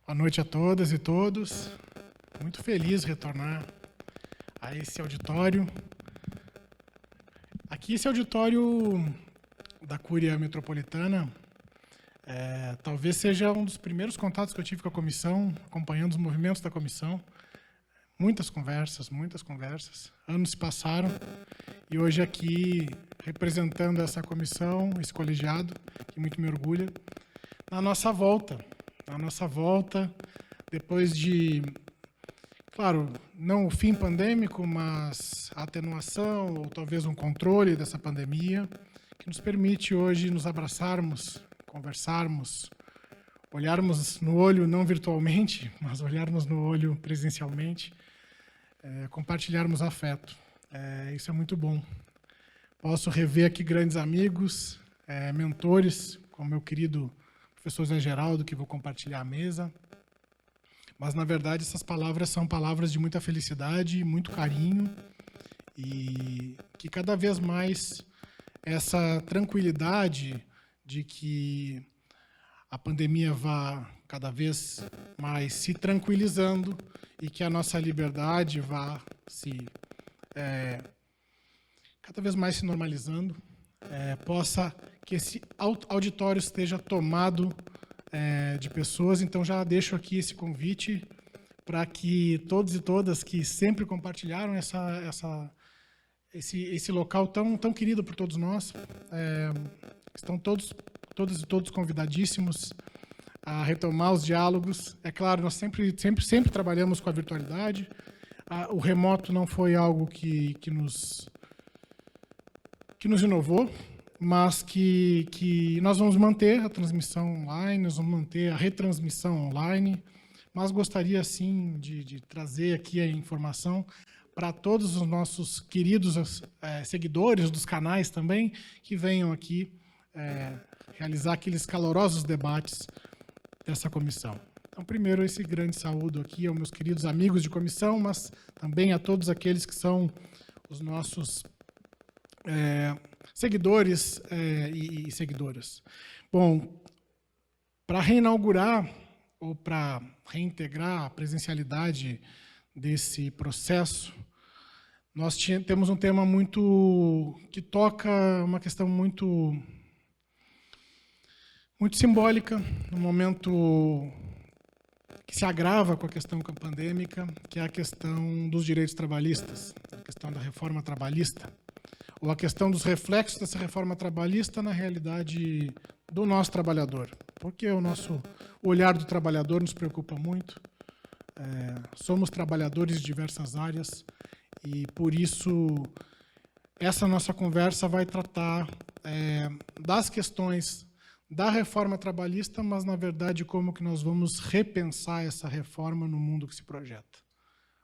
Boa noite a todas e todos. Muito feliz de retornar a esse auditório. Aqui, esse auditório da Cúria Metropolitana, talvez seja um dos primeiros contatos que eu tive com a comissão, acompanhando os movimentos da comissão. Muitas conversas. Anos se passaram e hoje aqui, representando essa comissão, esse colegiado, que muito me orgulha, na nossa volta, depois de, claro, não o fim pandêmico, mas a atenuação ou talvez um controle dessa pandemia, que nos permite hoje nos abraçarmos, conversarmos, olharmos no olho, não virtualmente, mas olharmos no olho presencialmente, compartilharmos afeto. Isso é muito bom. Posso rever aqui grandes amigos, mentores, como meu querido professor Zé Geraldo, que vou compartilhar a mesa. Mas, na verdade, essas palavras são palavras de muita felicidade, muito carinho, e que cada vez mais essa tranquilidade de que a pandemia vá cada vez mais se tranquilizando e que a nossa liberdade vá se cada vez mais se normalizando, que esse auditório esteja tomado de pessoas. Então, já deixo aqui esse convite para que todos e todas que sempre compartilharam esse local tão querido por todos nós, estão todas e todos convidadíssimos a retomar os diálogos. É claro, nós sempre trabalhamos com a virtualidade. O remoto não foi algo que nos inovou, mas que nós vamos manter a transmissão online, nós vamos manter a retransmissão online, mas gostaria, sim, de trazer aqui a informação para todos os nossos queridos seguidores dos canais também, que venham aqui realizar aqueles calorosos debates dessa comissão. Então, primeiro, esse grande saúdo aqui aos meus queridos amigos de comissão, mas também a todos aqueles que são os nossos seguidores e seguidoras. Bom, para reinaugurar ou para reintegrar a presencialidade desse processo, nós temos um tema que toca uma questão muito simbólica, num momento que se agrava com a questão pandêmica, que é a questão dos direitos trabalhistas, a questão da reforma trabalhista, ou a questão dos reflexos dessa reforma trabalhista na realidade do nosso trabalhador, porque o olhar do trabalhador nos preocupa muito. Somos trabalhadores de diversas áreas e, por isso, essa nossa conversa vai tratar das questões da reforma trabalhista, mas, na verdade, como que nós vamos repensar essa reforma no mundo que se projeta,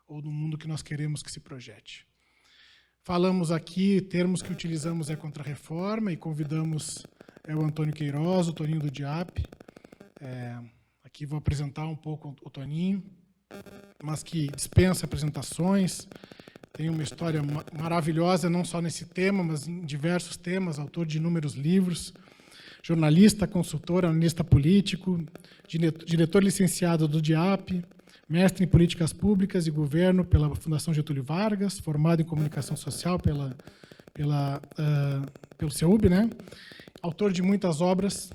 ou no mundo que nós queremos que se projete. Falamos aqui, termos que utilizamos contra-reforma, e convidamos o Antônio Queiroz, o Toninho do DIAP. Aqui vou apresentar um pouco o Toninho, mas que dispensa apresentações, tem uma história maravilhosa, não só nesse tema, mas em diversos temas, autor de inúmeros livros, jornalista, consultor, analista político, diretor licenciado do DIAP, mestre em Políticas Públicas e Governo pela Fundação Getúlio Vargas, formado em Comunicação Social pelo CEUB, né? Autor de muitas obras,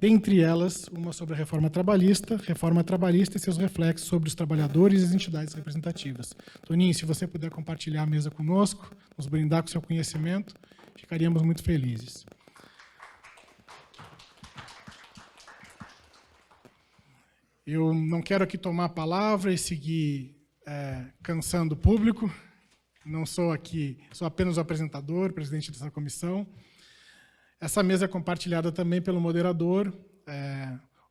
dentre elas uma sobre a reforma trabalhista e seus reflexos sobre os trabalhadores e as entidades representativas. Toninho, se você puder compartilhar a mesa conosco, nos brindar com seu conhecimento, ficaríamos muito felizes. Eu não quero aqui tomar a palavra e seguir cansando o público. Não sou aqui, sou apenas o apresentador, presidente dessa comissão. Essa mesa é compartilhada também pelo moderador,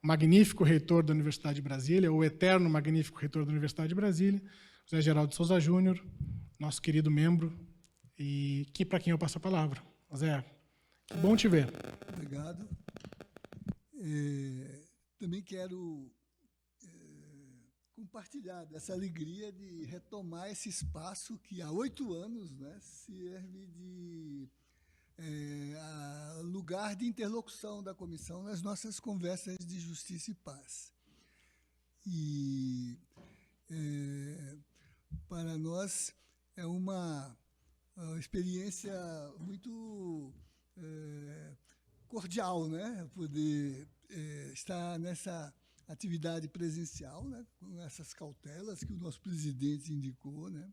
o magnífico reitor da Universidade de Brasília, o eterno magnífico reitor da Universidade de Brasília, José Geraldo de Souza Júnior, nosso querido membro, e para quem eu passo a palavra. José, que bom te ver. Obrigado. Também quero compartilhar dessa alegria de retomar esse espaço que há 8 anos, né, serve de lugar de interlocução da comissão nas nossas conversas de justiça e paz. E para nós é uma experiência muito cordial, né? Poder estar nessa atividade presencial, né? Com essas cautelas que o nosso presidente indicou, né?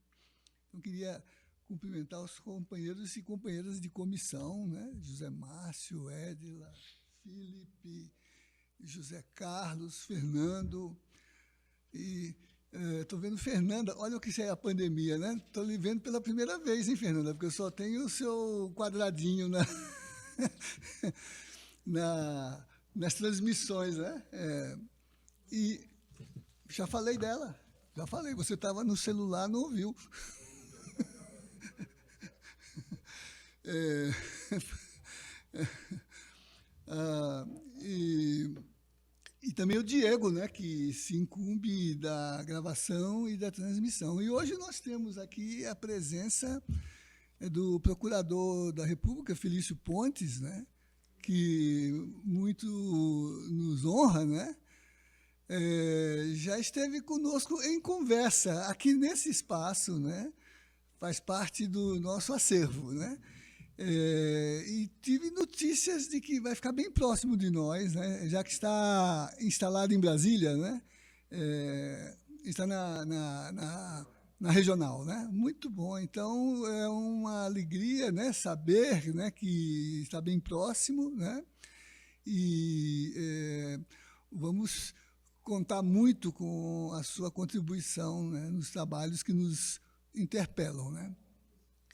Então, queria cumprimentar os companheiros e companheiras de comissão, né? José Márcio, Édila, Felipe, José Carlos, Fernando. E estou vendo Fernanda, olha o que é a pandemia, né? Estou lhe vendo pela primeira vez, hein, Fernanda? Porque eu só tenho o seu quadradinho nas transmissões, né? E já falei dela, já falei, você estava no celular, não ouviu. E também o Diego, né, que se incumbe da gravação e da transmissão. E hoje nós temos aqui a presença do Procurador da República, Felício Pontes, né, que muito nos honra, né? Já esteve conosco em conversa aqui nesse espaço, né? Faz parte do nosso acervo, né? E tive notícias de que vai ficar bem próximo de nós, né? Já que está instalado em Brasília, né? Está na regional, né? Muito bom. Então, é uma alegria, né? Saber, né? Que está bem próximo, né? E vamos contar muito com a sua contribuição, né? Nos trabalhos que nos interpelam, né?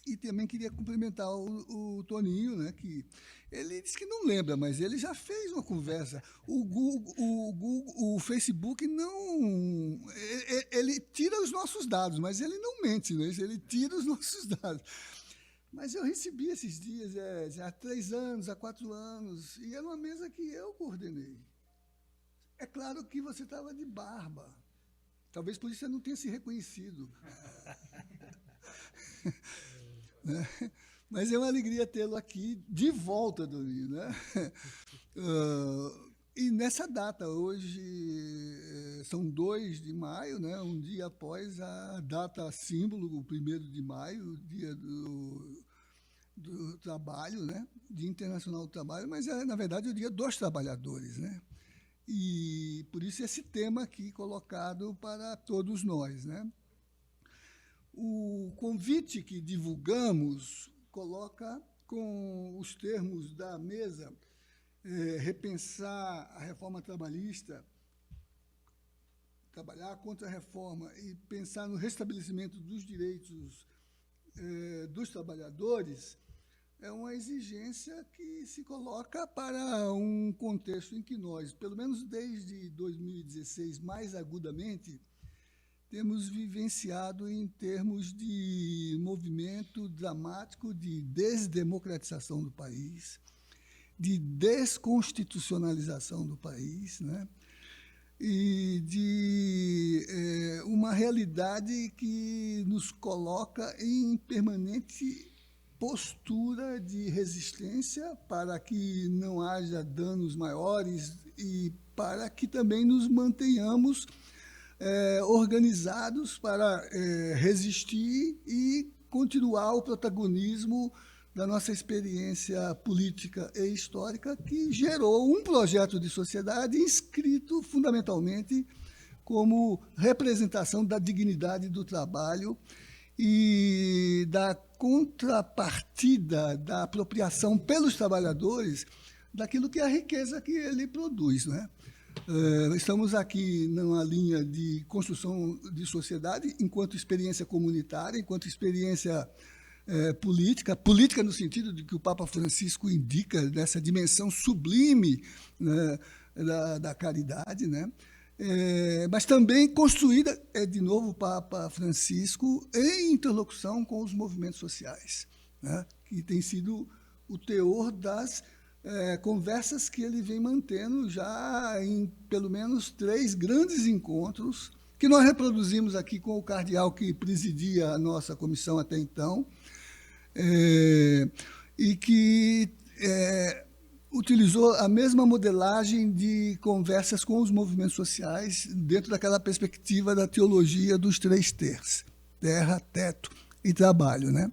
E também queria cumprimentar o Toninho, né, que ele disse que não lembra, mas ele já fez uma conversa. O Facebook não... Ele tira os nossos dados, mas ele não mente, né? Ele tira os nossos dados. Mas eu recebi esses dias, já há 3 anos, há 4 anos, e era uma mesa que eu coordenei. É claro que você estava de barba. Talvez por isso você não tenha se reconhecido. Mas é uma alegria tê-lo aqui de volta, Doninho, né? E nessa data, hoje são 2 de maio, né? Um dia após a data símbolo, o 1º de maio, o dia do trabalho, né? Dia Internacional do Trabalho, mas é, na verdade, o dia dos trabalhadores, né? E por isso esse tema aqui colocado para todos nós, né? O convite que divulgamos coloca com os termos da mesa repensar a reforma trabalhista, trabalhar contra a reforma e pensar no restabelecimento dos direitos dos trabalhadores, é uma exigência que se coloca para um contexto em que nós, pelo menos desde 2016, mais agudamente, temos vivenciado em termos de movimento dramático de desdemocratização do país, de desconstitucionalização do país, né? E de uma realidade que nos coloca em permanente postura de resistência para que não haja danos maiores e para que também nos mantenhamos organizados para resistir e continuar o protagonismo da nossa experiência política e histórica, que gerou um projeto de sociedade inscrito fundamentalmente como representação da dignidade do trabalho e da contrapartida da apropriação pelos trabalhadores daquilo que é a riqueza que ele produz, né? Estamos aqui numa linha de construção de sociedade enquanto experiência comunitária, enquanto experiência política no sentido de que o Papa Francisco indica, nessa dimensão sublime, né, da caridade, né? Mas também construída, de novo, o Papa Francisco, em interlocução com os movimentos sociais, né, que tem sido o teor das conversas que ele vem mantendo já em pelo menos 3 grandes encontros, que nós reproduzimos aqui com o cardeal que presidia a nossa comissão até então, e que utilizou a mesma modelagem de conversas com os movimentos sociais dentro daquela perspectiva da teologia dos 3 T's: terra, teto e trabalho, né?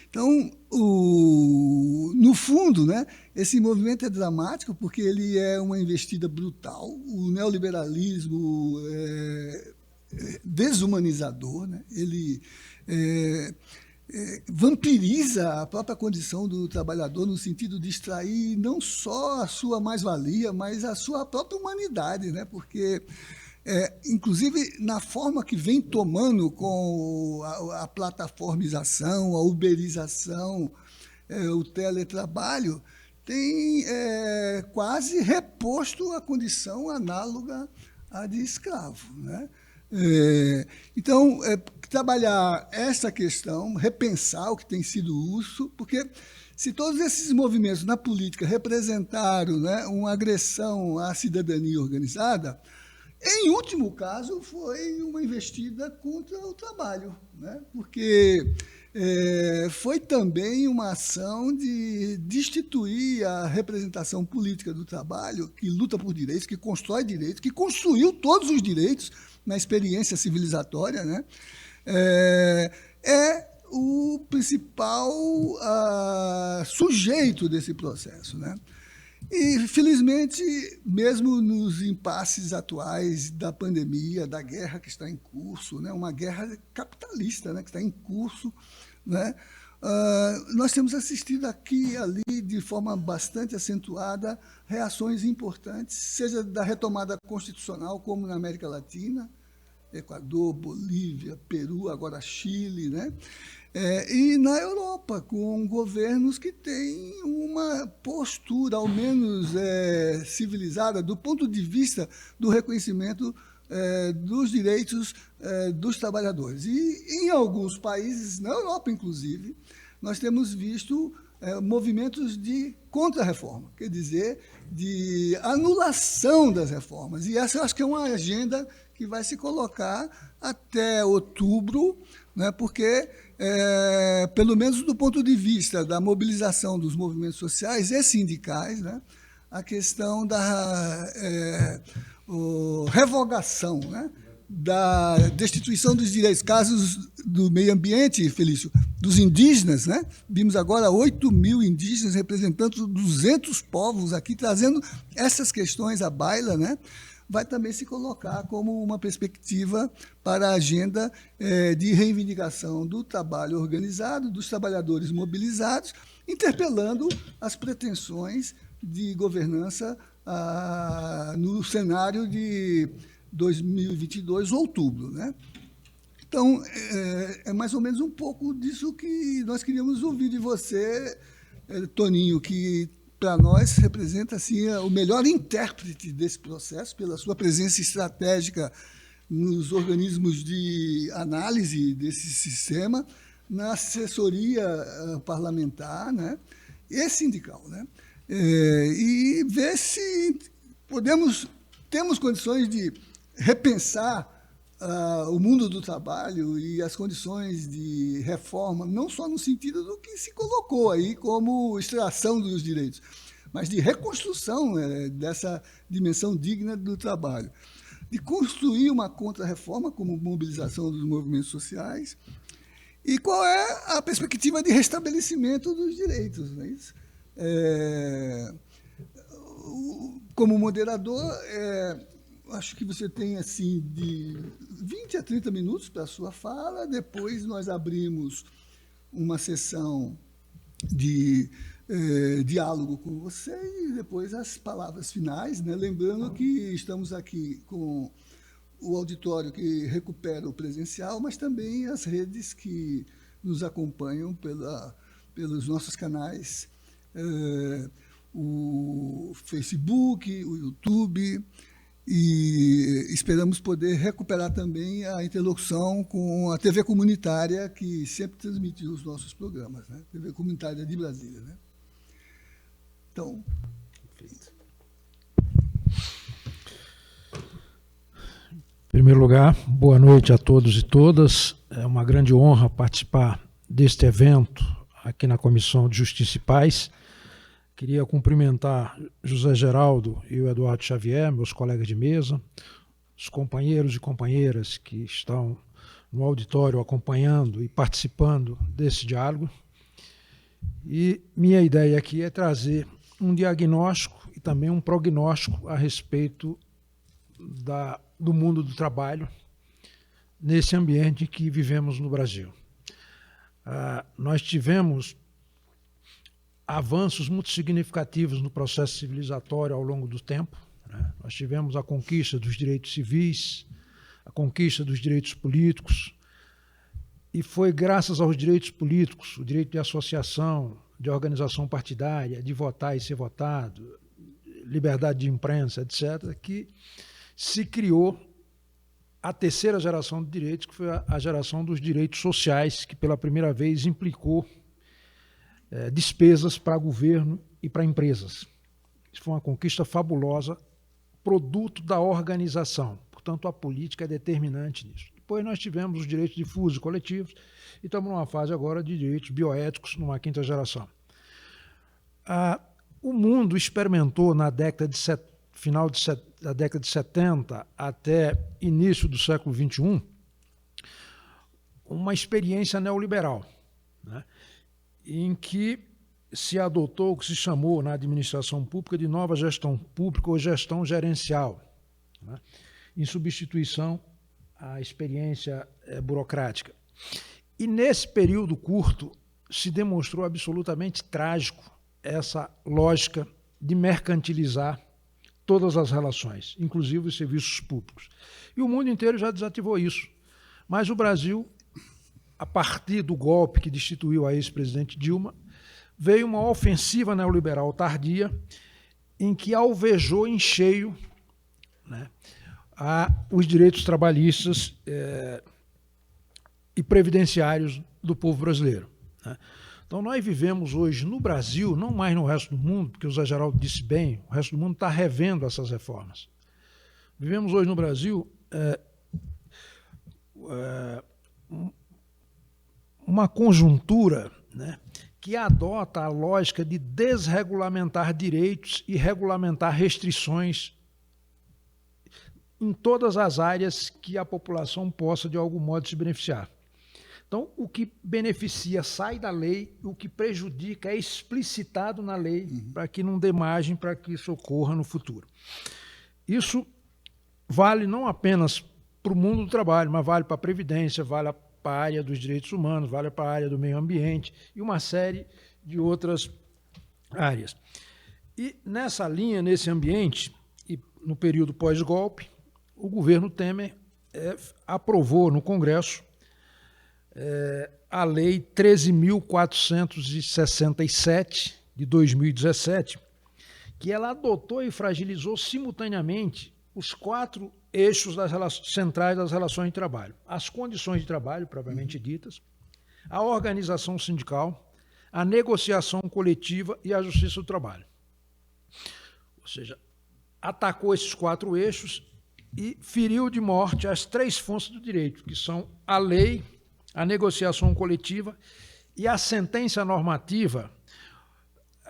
Então, no fundo, né, esse movimento é dramático porque ele é uma investida brutal. O neoliberalismo é desumanizador, né? Ele vampiriza a própria condição do trabalhador no sentido de extrair não só a sua mais-valia, mas a sua própria humanidade, né? Porque, inclusive, na forma que vem tomando com a plataformização, a uberização, o teletrabalho, tem quase reposto a condição análoga à de escravo, né? Então, trabalhar essa questão, repensar o que tem sido uso, porque se todos esses movimentos na política representaram, né, uma agressão à cidadania organizada, em último caso, foi uma investida contra o trabalho, né? Porque foi também uma ação de destituir a representação política do trabalho, que luta por direitos, que constrói direitos, que construiu todos os direitos na experiência civilizatória, né? É o principal sujeito desse processo, né? E, felizmente, mesmo nos impasses atuais da pandemia, da guerra que está em curso, né, uma guerra capitalista, né, que está em curso, né, nós temos assistido aqui e ali, de forma bastante acentuada, reações importantes, seja da retomada constitucional, como na América Latina, Equador, Bolívia, Peru, agora Chile, né? E na Europa, com governos que têm uma postura, ao menos civilizada, do ponto de vista do reconhecimento dos direitos dos trabalhadores. E, em alguns países, na Europa, inclusive, nós temos visto movimentos de contra-reforma, quer dizer, de anulação das reformas. E essa eu acho que é uma agenda que vai se colocar até outubro, né, porque, pelo menos do ponto de vista da mobilização dos movimentos sociais e sindicais, né, a questão da revogação, né, da destituição dos direitos, casos do meio ambiente, Felício, dos indígenas, né? Vimos agora 8.000 indígenas representando 200 povos aqui, trazendo essas questões à baila, né? Vai também se colocar como uma perspectiva para a agenda de reivindicação do trabalho organizado, dos trabalhadores mobilizados, interpelando as pretensões de governança no cenário de 2022, outubro, né? Então, é mais ou menos um pouco disso que nós queríamos ouvir de você, Toninho, que para nós representa assim, o melhor intérprete desse processo, pela sua presença estratégica nos organismos de análise desse sistema, na assessoria parlamentar, né, e sindical, né? E ver se temos condições de repensar o mundo do trabalho e as condições de reforma, não só no sentido do que se colocou aí como extração dos direitos, mas de reconstrução dessa dimensão digna do trabalho, de construir uma contra-reforma como mobilização dos movimentos sociais, e qual é a perspectiva de restabelecimento dos direitos, não é isso? Como moderador, acho que você tem assim de 20 a 30 minutos para a sua fala, depois nós abrimos uma sessão de diálogo com você e depois as palavras finais, né? Lembrando que estamos aqui com o auditório que recupera o presencial, mas também as redes que nos acompanham pelos nossos canais, o Facebook, o YouTube, e esperamos poder recuperar também a interlocução com a TV comunitária, que sempre transmitiu os nossos programas, né? TV comunitária de Brasília, né? Então, em primeiro lugar, boa noite a todos e todas. É uma grande honra participar deste evento aqui na Comissão de Justiça e Paz, Queria cumprimentar José Geraldo e o Eduardo Xavier, meus colegas de mesa, os companheiros e companheiras que estão no auditório acompanhando e participando desse diálogo. E minha ideia aqui é trazer um diagnóstico e também um prognóstico a respeito do mundo do trabalho nesse ambiente que vivemos no Brasil. Nós tivemos avanços muito significativos no processo civilizatório ao longo do tempo, né? Nós tivemos a conquista dos direitos civis, a conquista dos direitos políticos, e foi graças aos direitos políticos, o direito de associação, de organização partidária, de votar e ser votado, liberdade de imprensa, etc., que se criou a terceira geração de direitos, que foi a geração dos direitos sociais, que pela primeira vez implicou despesas para governo e para empresas. Isso foi uma conquista fabulosa, produto da organização. Portanto, a política é determinante nisso. Depois nós tivemos os direitos difusos e coletivos e estamos numa fase agora de direitos bioéticos, numa quinta geração. O mundo experimentou na final da década de 70 até início do século XXI uma experiência neoliberal, né, em que se adotou o que se chamou na administração pública de nova gestão pública ou gestão gerencial, né, em substituição à experiência burocrática. E nesse período curto se demonstrou absolutamente trágico essa lógica de mercantilizar todas as relações, inclusive os serviços públicos. E o mundo inteiro já desativou isso. Mas o Brasil, a partir do golpe que destituiu a ex-presidente Dilma, veio uma ofensiva neoliberal tardia em que alvejou em cheio, né, os direitos trabalhistas e previdenciários do povo brasileiro, né? Então, nós vivemos hoje no Brasil, não mais no resto do mundo, porque o Zé Geraldo disse bem, o resto do mundo está revendo essas reformas. Vivemos hoje no Brasil uma conjuntura, né, que adota a lógica de desregulamentar direitos e regulamentar restrições em todas as áreas que a população possa, de algum modo, se beneficiar. Então, o que beneficia sai da lei, o que prejudica é explicitado na lei, para que não dê margem para que isso ocorra no futuro. Isso vale não apenas para o mundo do trabalho, mas vale para a Previdência, vale para a área dos direitos humanos, vale para a área do meio ambiente e uma série de outras áreas. E nessa linha, nesse ambiente, e no período pós-golpe, o governo Temer aprovou no Congresso a Lei 13.467, de 2017, que ela adotou e fragilizou simultaneamente os 4 eixos centrais das relações de trabalho. As condições de trabalho, propriamente ditas, a organização sindical, a negociação coletiva e a justiça do trabalho. Ou seja, atacou esses 4 eixos e feriu de morte as 3 fontes do direito, que são a lei, a negociação coletiva e a sentença normativa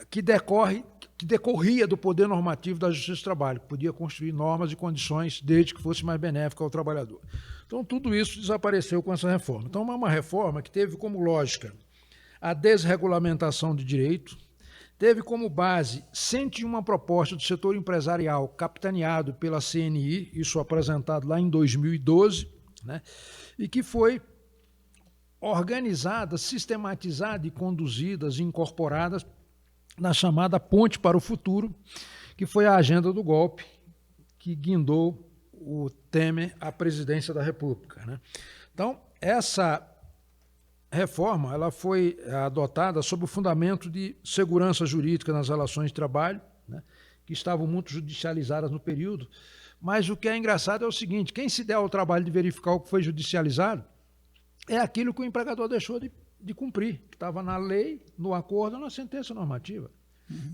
que decorria do poder normativo da Justiça do Trabalho, que podia construir normas e condições desde que fosse mais benéfica ao trabalhador. Então, tudo isso desapareceu com essa reforma. Então, é uma reforma que teve como lógica a desregulamentação de direito, teve como base 101 propostas do setor empresarial capitaneado pela CNI, isso apresentado lá em 2012, né, e que foi organizadas, sistematizadas e conduzidas, incorporadas na chamada Ponte para o Futuro, que foi a agenda do golpe que guindou o Temer à presidência da República, né? Então, essa reforma ela foi adotada sob o fundamento de segurança jurídica nas relações de trabalho, né, que estavam muito judicializadas no período, mas o que é engraçado é o seguinte: quem se der ao trabalho de verificar o que foi judicializado é aquilo que o empregador deixou de cumprir, que estava na lei, no acordo, na sentença normativa.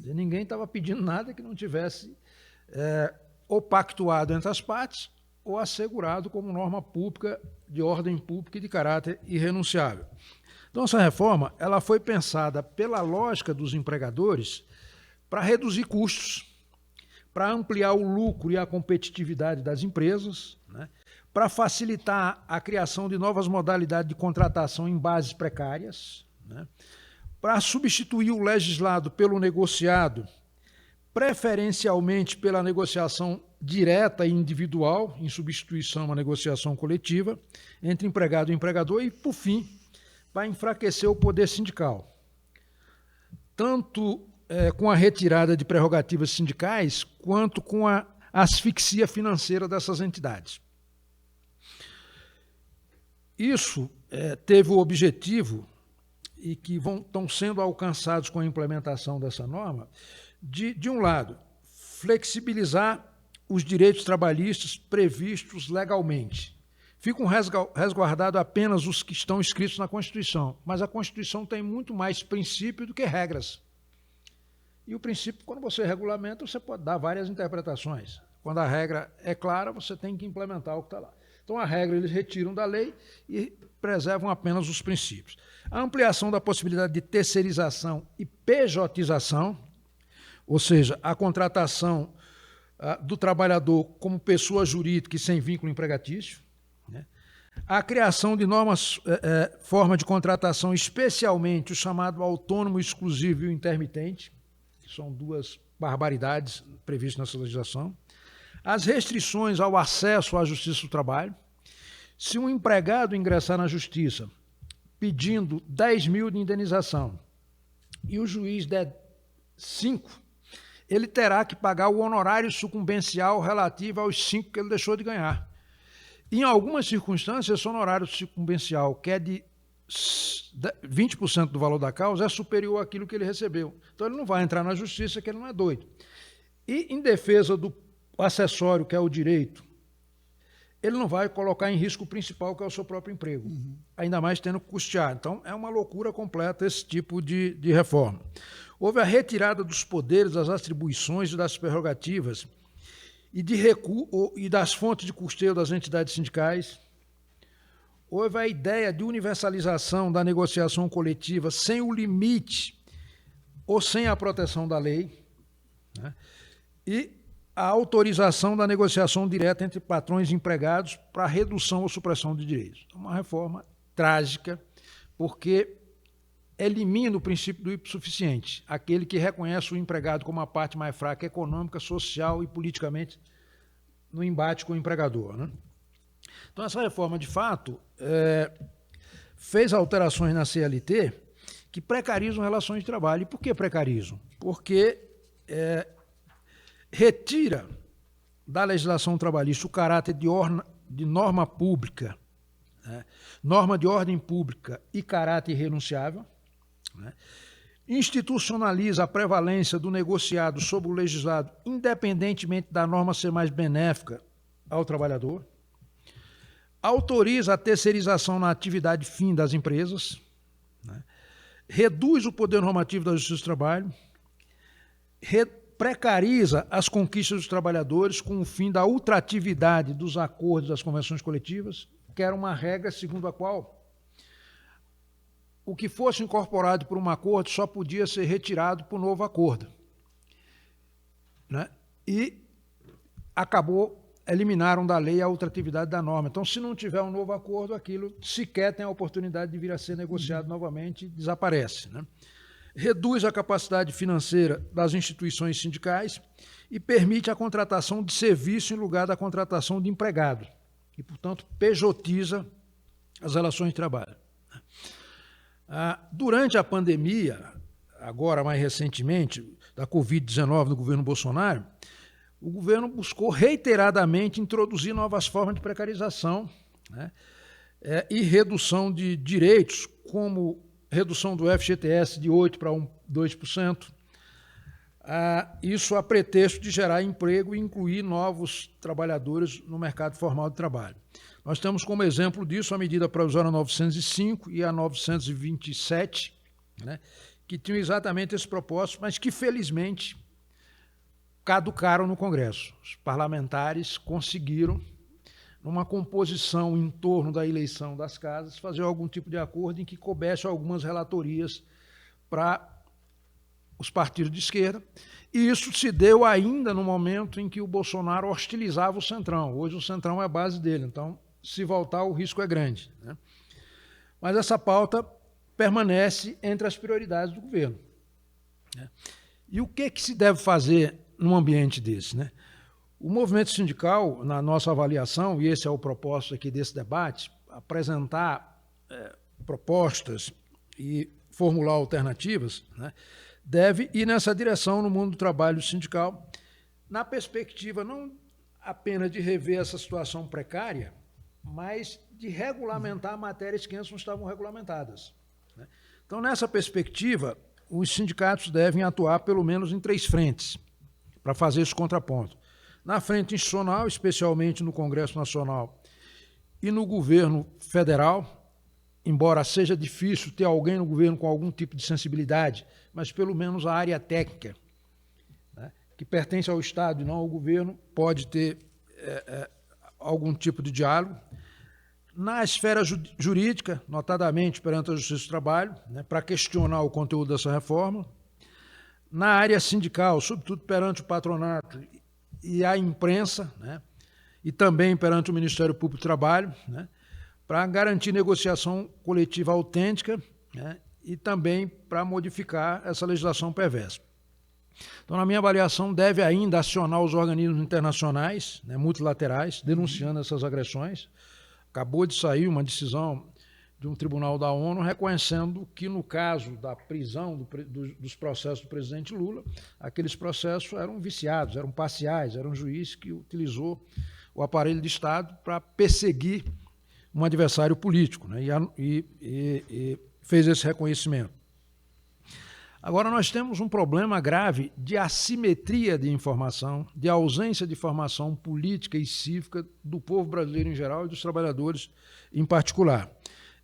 Ninguém estava pedindo nada que não tivesse ou pactuado entre as partes ou assegurado como norma pública, de ordem pública e de caráter irrenunciável. Então, essa reforma ela foi pensada pela lógica dos empregadores para reduzir custos, para ampliar o lucro e a competitividade das empresas, né? Para facilitar a criação de novas modalidades de contratação em bases precárias, né? Para substituir o legislado pelo negociado, preferencialmente pela negociação direta e individual, em substituição a uma negociação coletiva, entre empregado e empregador, e, por fim, para enfraquecer o poder sindical, tanto com a retirada de prerrogativas sindicais, quanto com a asfixia financeira dessas entidades. Isso teve o objetivo, e que estão sendo alcançados com a implementação dessa norma, de um lado, flexibilizar os direitos trabalhistas previstos legalmente. Ficam resguardados apenas os que estão escritos na Constituição, mas a Constituição tem muito mais princípio do que regras. E o princípio, quando você regulamenta, você pode dar várias interpretações. Quando a regra é clara, você tem que implementar o que está lá. Então, a regra eles retiram da lei e preservam apenas os princípios. A ampliação da possibilidade de terceirização e pejotização, ou seja, a contratação do trabalhador como pessoa jurídica e sem vínculo empregatício, né? A criação de novas formas de contratação, especialmente o chamado autônomo exclusivo e o intermitente, que são duas barbaridades previstas nessa legislação. As restrições ao acesso à Justiça do Trabalho. Se um empregado ingressar na Justiça pedindo 10 mil de indenização e o juiz der 5, ele terá que pagar o honorário sucumbencial relativo aos 5 que ele deixou de ganhar. Em algumas circunstâncias, esse honorário sucumbencial, que é de 20% do valor da causa, é superior àquilo que ele recebeu. Então, ele não vai entrar na Justiça, que ele não é doido. E, em defesa do acessório, que é o direito, ele não vai colocar em risco o principal, que é o seu próprio emprego, ainda mais tendo que custear. Então, é uma loucura completa esse tipo de reforma. Houve a retirada dos poderes, das atribuições e das prerrogativas e das fontes de custeio das entidades sindicais. Houve a ideia de universalização da negociação coletiva sem o limite ou sem a proteção da lei, né? E a autorização da negociação direta entre patrões e empregados para redução ou supressão de direitos. Uma reforma trágica, porque elimina o princípio do hipossuficiente, aquele que reconhece o empregado como a parte mais fraca econômica, social e politicamente no embate com o empregador, né? Então, essa reforma, de fato, fez alterações na CLT que precarizam relações de trabalho. E por que precarizam? Porque retira da legislação trabalhista o caráter de norma pública, né? Norma de ordem pública e caráter irrenunciável, né? Institucionaliza a prevalência do negociado sobre o legislado, independentemente da norma ser mais benéfica ao trabalhador, autoriza a terceirização na atividade fim das empresas, né? Reduz o poder normativo da Justiça do Trabalho, precariza as conquistas dos trabalhadores com o fim da ultratividade dos acordos das convenções coletivas, que era uma regra segundo a qual o que fosse incorporado por um acordo só podia ser retirado por novo acordo, né? E eliminaram da lei a ultratividade da norma. Então, se não tiver um novo acordo, aquilo sequer tem a oportunidade de vir a ser negociado novamente e desaparece, né? Reduz a capacidade financeira das instituições sindicais e permite a contratação de serviço em lugar da contratação de empregado e, portanto, pejotiza as relações de trabalho. Durante a pandemia, agora mais recentemente, da Covid-19 no governo Bolsonaro, o governo buscou reiteradamente introduzir novas formas de precarização, né, e redução de direitos, como redução do FGTS de 8% para 2%, isso a pretexto de gerar emprego e incluir novos trabalhadores no mercado formal de trabalho. Nós temos como exemplo disso a medida provisória 905 e a 927, né, que tinham exatamente esse propósito, mas que, felizmente, caducaram no Congresso. Os parlamentares conseguiram, numa composição em torno da eleição das casas, fazer algum tipo de acordo em que coubesse algumas relatorias para os partidos de esquerda, e isso se deu ainda no momento em que o Bolsonaro hostilizava o Centrão. Hoje o Centrão é a base dele, então, se voltar, o risco é grande, né? Mas essa pauta permanece entre as prioridades do governo, né? E o que se deve fazer num ambiente desse, né? O movimento sindical, na nossa avaliação, e esse é o propósito aqui desse debate, apresentar propostas e formular alternativas, né, deve ir nessa direção no mundo do trabalho sindical, na perspectiva não apenas de rever essa situação precária, mas de regulamentar matérias que antes não estavam regulamentadas, né? Então, nessa perspectiva, os sindicatos devem atuar pelo menos em 3 frentes para fazer esse contraponto. Na frente institucional, especialmente no Congresso Nacional e no governo federal, embora seja difícil ter alguém no governo com algum tipo de sensibilidade, mas pelo menos a área técnica, né, que pertence ao Estado e não ao governo, pode ter algum tipo de diálogo. Na esfera jurídica, notadamente perante a Justiça do Trabalho, né, para questionar o conteúdo dessa reforma. Na área sindical, sobretudo perante o patronato e a imprensa, né, e também perante o Ministério Público do Trabalho, né, para garantir negociação coletiva autêntica, né, e também para modificar essa legislação perversa. Então, na minha avaliação, deve ainda acionar os organismos internacionais, né, multilaterais, denunciando essas agressões. Acabou de sair uma decisão de um tribunal da ONU reconhecendo que, no caso da prisão dos processos do presidente Lula, aqueles processos eram viciados, eram parciais, era um juiz que utilizou o aparelho de Estado para perseguir um adversário político, né, e fez esse reconhecimento. Agora, nós temos um problema grave de assimetria de informação, de ausência de formação política e cívica do povo brasileiro em geral e dos trabalhadores em particular.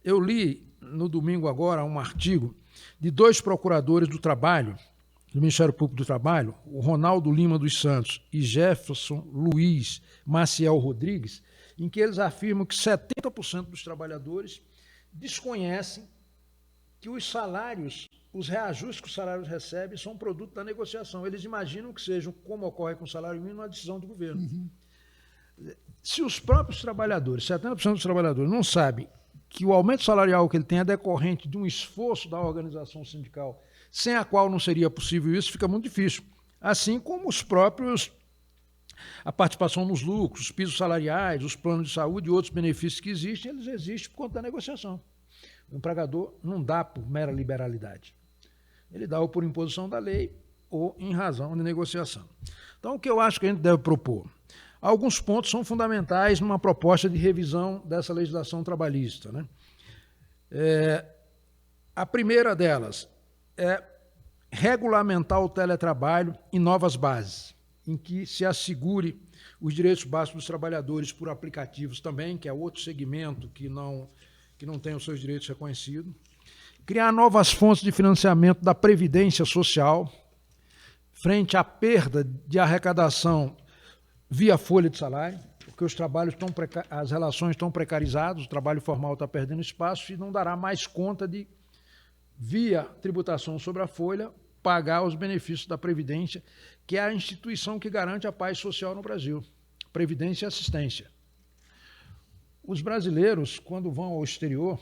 Eu li, no domingo agora, um artigo de 2 procuradores do trabalho, do Ministério Público do Trabalho, o Ronaldo Lima dos Santos e Jefferson Luiz Maciel Rodrigues, em que eles afirmam que 70% dos trabalhadores desconhecem que os salários, os reajustes que os salários recebem são produto da negociação. Eles imaginam que sejam, como ocorre com o salário mínimo, uma decisão do governo. Uhum. Se os próprios trabalhadores, 70% dos trabalhadores, não sabem que o aumento salarial que ele tem é decorrente de um esforço da organização sindical, sem a qual não seria possível isso, fica muito difícil. Assim como os próprios, a participação nos lucros, os pisos salariais, os planos de saúde e outros benefícios que existem, eles existem por conta da negociação. O empregador não dá por mera liberalidade. Ele dá ou por imposição da lei ou em razão de negociação. Então, o que eu acho que a gente deve propor? Alguns pontos são fundamentais numa proposta de revisão dessa legislação trabalhista, né? A primeira delas é regulamentar o teletrabalho em novas bases, em que se assegure os direitos básicos dos trabalhadores por aplicativos também, que é outro segmento que não tem os seus direitos reconhecidos. Criar novas fontes de financiamento da Previdência Social, frente à perda de arrecadação via folha de salário, porque as relações estão precarizadas, o trabalho formal está perdendo espaço e não dará mais conta de, via tributação sobre a folha, pagar os benefícios da Previdência, que é a instituição que garante a paz social no Brasil. Previdência e assistência. Os brasileiros, quando vão ao exterior,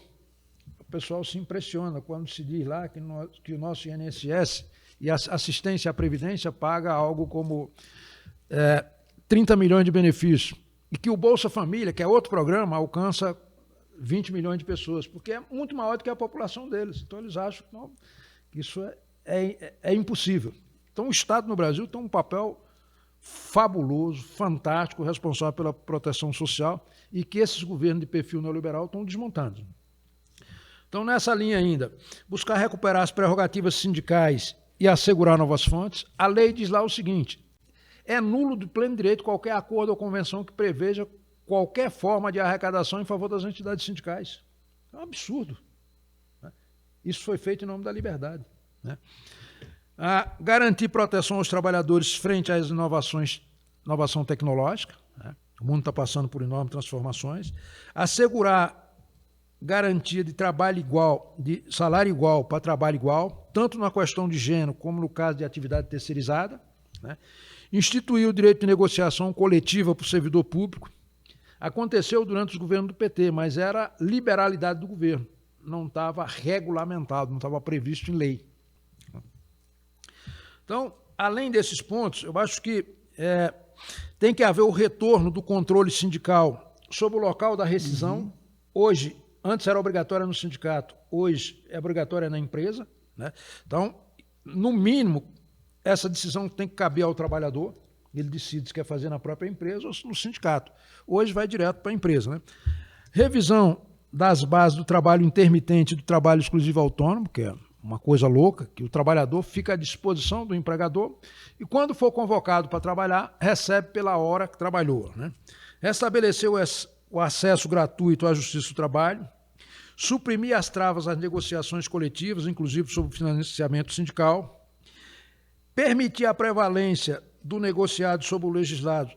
o pessoal se impressiona quando se diz lá que o nosso INSS e a assistência à Previdência paga algo como 30 milhões de benefícios, e que o Bolsa Família, que é outro programa, alcança 20 milhões de pessoas, porque é muito maior do que a população deles. Então, eles acham que, não, que isso é impossível. Então, o Estado no Brasil tem um papel fabuloso, fantástico, responsável pela proteção social, e que esses governos de perfil neoliberal estão desmontando. Então, nessa linha ainda, buscar recuperar as prerrogativas sindicais e assegurar novas fontes. A lei diz lá o seguinte: é nulo de pleno direito qualquer acordo ou convenção que preveja qualquer forma de arrecadação em favor das entidades sindicais. É um absurdo, né? Isso foi feito em nome da liberdade, né? Garantir proteção aos trabalhadores frente às inovação tecnológica, né? O mundo está passando por enormes transformações. Assegurar garantia de trabalho igual, de salário igual para trabalho igual, tanto na questão de gênero como no caso de atividade terceirizada, né? Instituiu o direito de negociação coletiva para o servidor público. Aconteceu durante os governos do PT, mas era liberalidade do governo, não estava regulamentado, não estava previsto em lei. Então, além desses pontos, eu acho que tem que haver o retorno do controle sindical sobre o local da rescisão. Hoje, antes era obrigatória no sindicato, hoje é obrigatória na empresa, né? Então, no mínimo, essa decisão tem que caber ao trabalhador, ele decide se quer fazer na própria empresa ou no sindicato. Hoje vai direto para a empresa, né? Revisão das bases do trabalho intermitente e do trabalho exclusivo autônomo, que é uma coisa louca, que o trabalhador fica à disposição do empregador e, quando for convocado para trabalhar, recebe pela hora que trabalhou, né? Restabeleceu o acesso gratuito à justiça do trabalho, suprimir as travas às negociações coletivas, inclusive sobre o financiamento sindical, permitir a prevalência do negociado sobre o legislado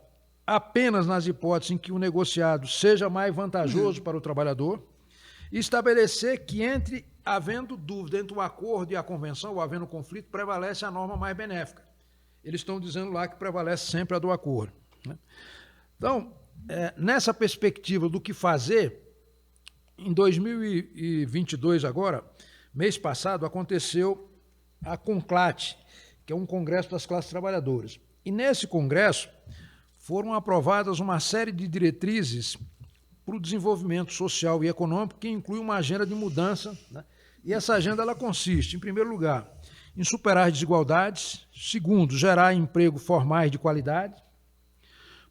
apenas nas hipóteses em que o negociado seja mais vantajoso para o trabalhador, e estabelecer que, havendo dúvida entre o acordo e a convenção, ou havendo conflito, prevalece a norma mais benéfica. Eles estão dizendo lá que prevalece sempre a do acordo, né? Então, nessa perspectiva do que fazer, em 2022 agora, mês passado, aconteceu a CONCLAT, que é um congresso das classes trabalhadoras. E nesse congresso foram aprovadas uma série de diretrizes para o desenvolvimento social e econômico, que inclui uma agenda de mudança, né? E essa agenda ela consiste, em primeiro lugar, em superar as desigualdades, segundo, gerar emprego formais de qualidade,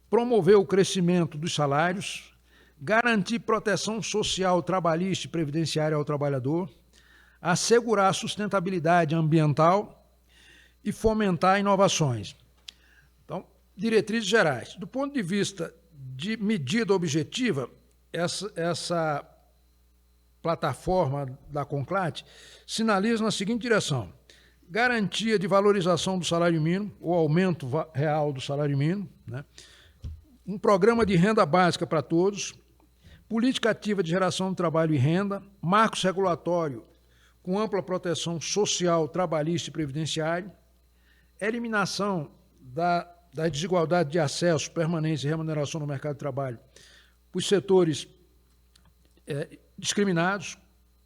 promover o crescimento dos salários, garantir proteção social, trabalhista e previdenciária ao trabalhador, assegurar a sustentabilidade ambiental e fomentar inovações. Então, diretrizes gerais. Do ponto de vista de medida objetiva, essa plataforma da CONCLAT sinaliza na seguinte direção: garantia de valorização do salário mínimo, ou aumento real do salário mínimo, né? Um programa de renda básica para todos, política ativa de geração de trabalho e renda, marcos regulatório com ampla proteção social, trabalhista e previdenciária, eliminação da desigualdade de acesso, permanência e remuneração no mercado de trabalho para os setores discriminados,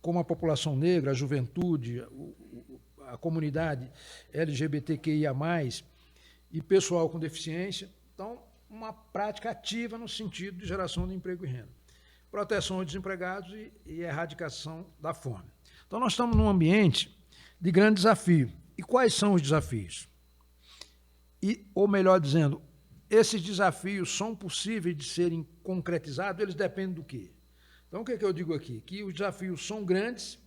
como a população negra, a juventude, a comunidade LGBTQIA+, e pessoal com deficiência. Então, uma prática ativa no sentido de geração de emprego e renda. Proteção aos desempregados e erradicação da fome. Então, nós estamos num ambiente de grande desafio. E quais são os desafios? Ou melhor dizendo, esses desafios são possíveis de serem concretizados, eles dependem do quê? Então, o que é que eu digo aqui? Que os desafios são grandes,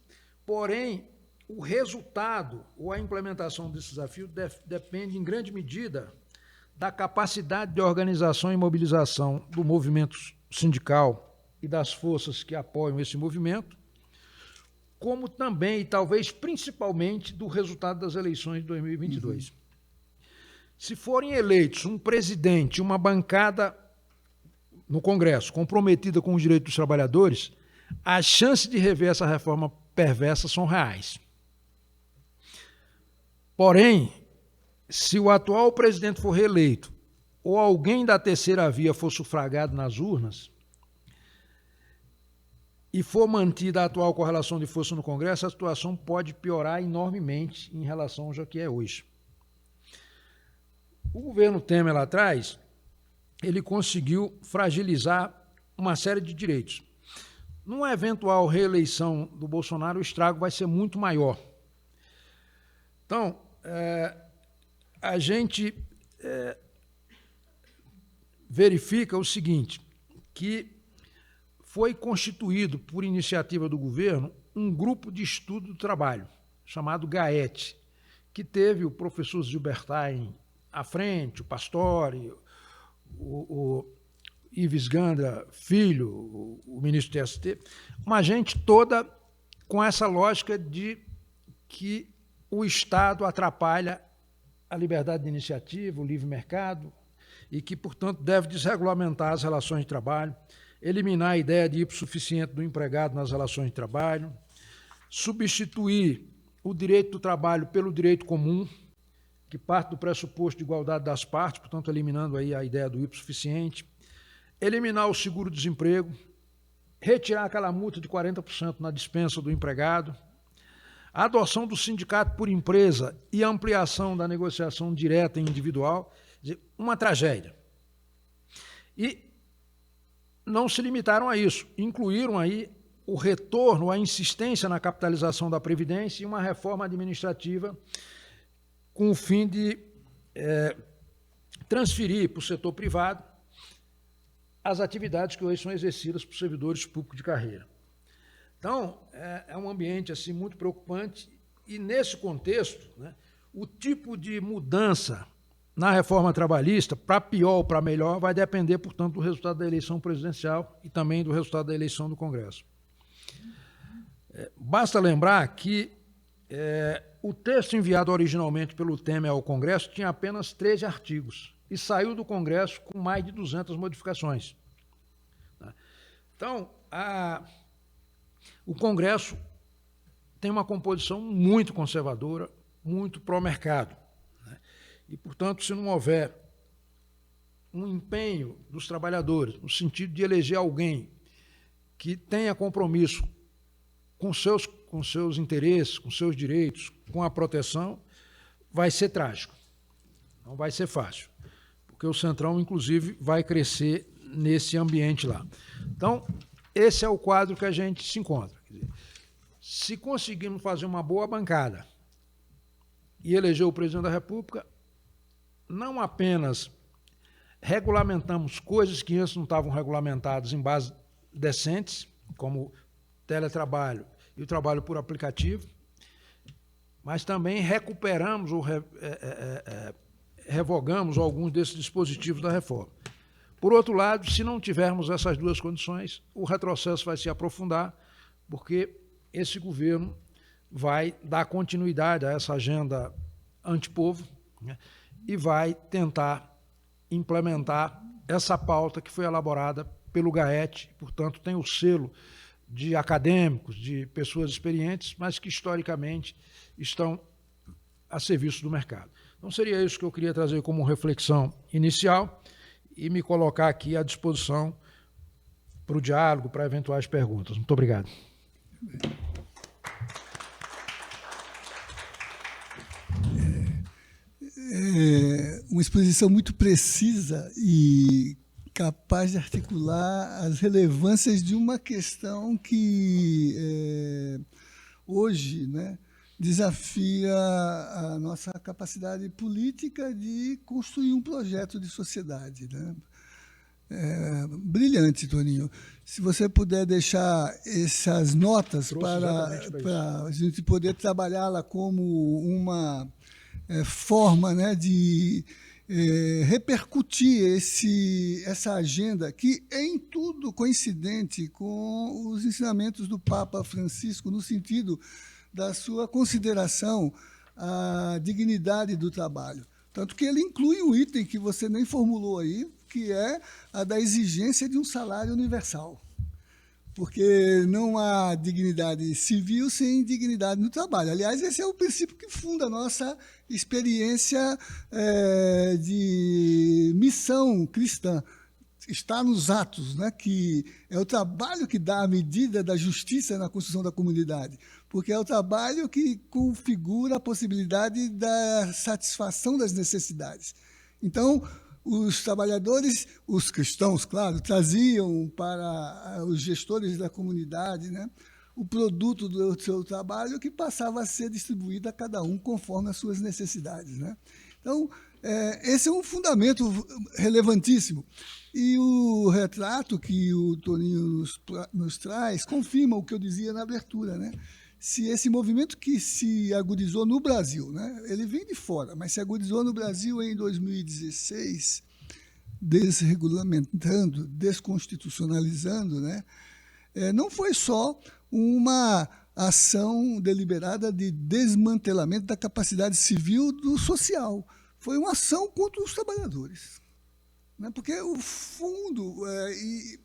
porém, o resultado ou a implementação desse desafio depende, em grande medida, da capacidade de organização e mobilização do movimento sindical e das forças que apoiam esse movimento, como também, e talvez principalmente, do resultado das eleições de 2022. Se forem eleitos um presidente, uma bancada no Congresso comprometida com os direitos dos trabalhadores, as chances de rever essa reforma perversa são reais. Porém, se o atual presidente for reeleito ou alguém da terceira via for sufragado nas urnas e for mantida a atual correlação de força no Congresso, a situação pode piorar enormemente em relação ao que é hoje. O governo Temer lá atrás, ele conseguiu fragilizar uma série de direitos. Numa eventual reeleição do Bolsonaro, o estrago vai ser muito maior. Então, a gente verifica o seguinte, que foi constituído, por iniciativa do governo, um grupo de estudo do trabalho, chamado GAET, que teve o professor Gilbertain à frente, o Pastore, o Ives Gandra Filho, o ministro do TST, uma gente toda com essa lógica de que o Estado atrapalha a liberdade de iniciativa, o livre mercado, e que, portanto, deve desregulamentar as relações de trabalho. eliminar a ideia de hipossuficiente do empregado nas relações de trabalho, substituir o direito do trabalho pelo direito comum, que parte do pressuposto de igualdade das partes, portanto, eliminando aí a ideia do hipossuficiente, eliminar o seguro-desemprego, retirar aquela multa de 40% na dispensa do empregado, a adoção do sindicato por empresa e a ampliação da negociação direta e individual, quer dizer, uma tragédia. E não se limitaram a isso, incluíram aí o retorno, a insistência na capitalização da Previdência e uma reforma administrativa com o fim de transferir para o setor privado as atividades que hoje são exercidas por servidores públicos de carreira. Então, é um ambiente assim, muito preocupante e, nesse contexto, né, o tipo de mudança na reforma trabalhista, para pior ou para melhor, vai depender, portanto, do resultado da eleição presidencial e também do resultado da eleição do Congresso. Basta lembrar que o texto enviado originalmente pelo Temer ao Congresso tinha apenas 13 artigos e saiu do Congresso com mais de 200 modificações. Então, o Congresso tem uma composição muito conservadora, muito pró-mercado. E, portanto, se não houver um empenho dos trabalhadores, no sentido de eleger alguém que tenha compromisso com seus interesses, com seus direitos, com a proteção, vai ser trágico. Não vai ser fácil, porque o Centrão, inclusive, vai crescer nesse ambiente lá. Então, esse é o quadro que a gente se encontra. Quer dizer, se conseguirmos fazer uma boa bancada e eleger o presidente da República, não apenas regulamentamos coisas que antes não estavam regulamentadas em bases decentes, como teletrabalho e o trabalho por aplicativo, mas também recuperamos ou revogamos alguns desses dispositivos da reforma. Por outro lado, se não tivermos essas duas condições, o retrocesso vai se aprofundar, porque esse governo vai dar continuidade a essa agenda antipovo, né, e vai tentar implementar essa pauta que foi elaborada pelo GAET, portanto, tem o selo de acadêmicos, de pessoas experientes, mas que, historicamente, estão a serviço do mercado. Então, seria isso que eu queria trazer como reflexão inicial e me colocar aqui à disposição para o diálogo, para eventuais perguntas. Muito obrigado. Uma exposição muito precisa e capaz de articular as relevâncias de uma questão que hoje, né, desafia a nossa capacidade política de construir um projeto de sociedade, né? Brilhante, Toninho. Se você puder deixar essas notas para a gente poder trabalhá-la como uma forma, né, de repercutir essa agenda que é em tudo coincidente com os ensinamentos do Papa Francisco, no sentido da sua consideração à dignidade do trabalho. Tanto que ele inclui um item que você nem formulou aí, que é a da exigência de um salário universal. Porque não há dignidade civil sem dignidade no trabalho. Aliás, esse é o princípio que funda a nossa experiência de missão cristã. Está nos atos, né, que é o trabalho que dá a medida da justiça na construção da comunidade, porque é o trabalho que configura a possibilidade da satisfação das necessidades. Então, os trabalhadores, os cristãos, claro, traziam para os gestores da comunidade, né, o produto do seu trabalho que passava a ser distribuído a cada um conforme as suas necessidades, né? Então, esse é um fundamento relevantíssimo. E o retrato que o Toninho nos traz confirma o que eu dizia na abertura, né? Se esse movimento que se agudizou no Brasil, né, ele vem de fora, mas se agudizou no Brasil em 2016, desregulamentando, desconstitucionalizando, né, não foi só uma ação deliberada de desmantelamento da capacidade civil do social, foi uma ação contra os trabalhadores. Né, porque o fundo e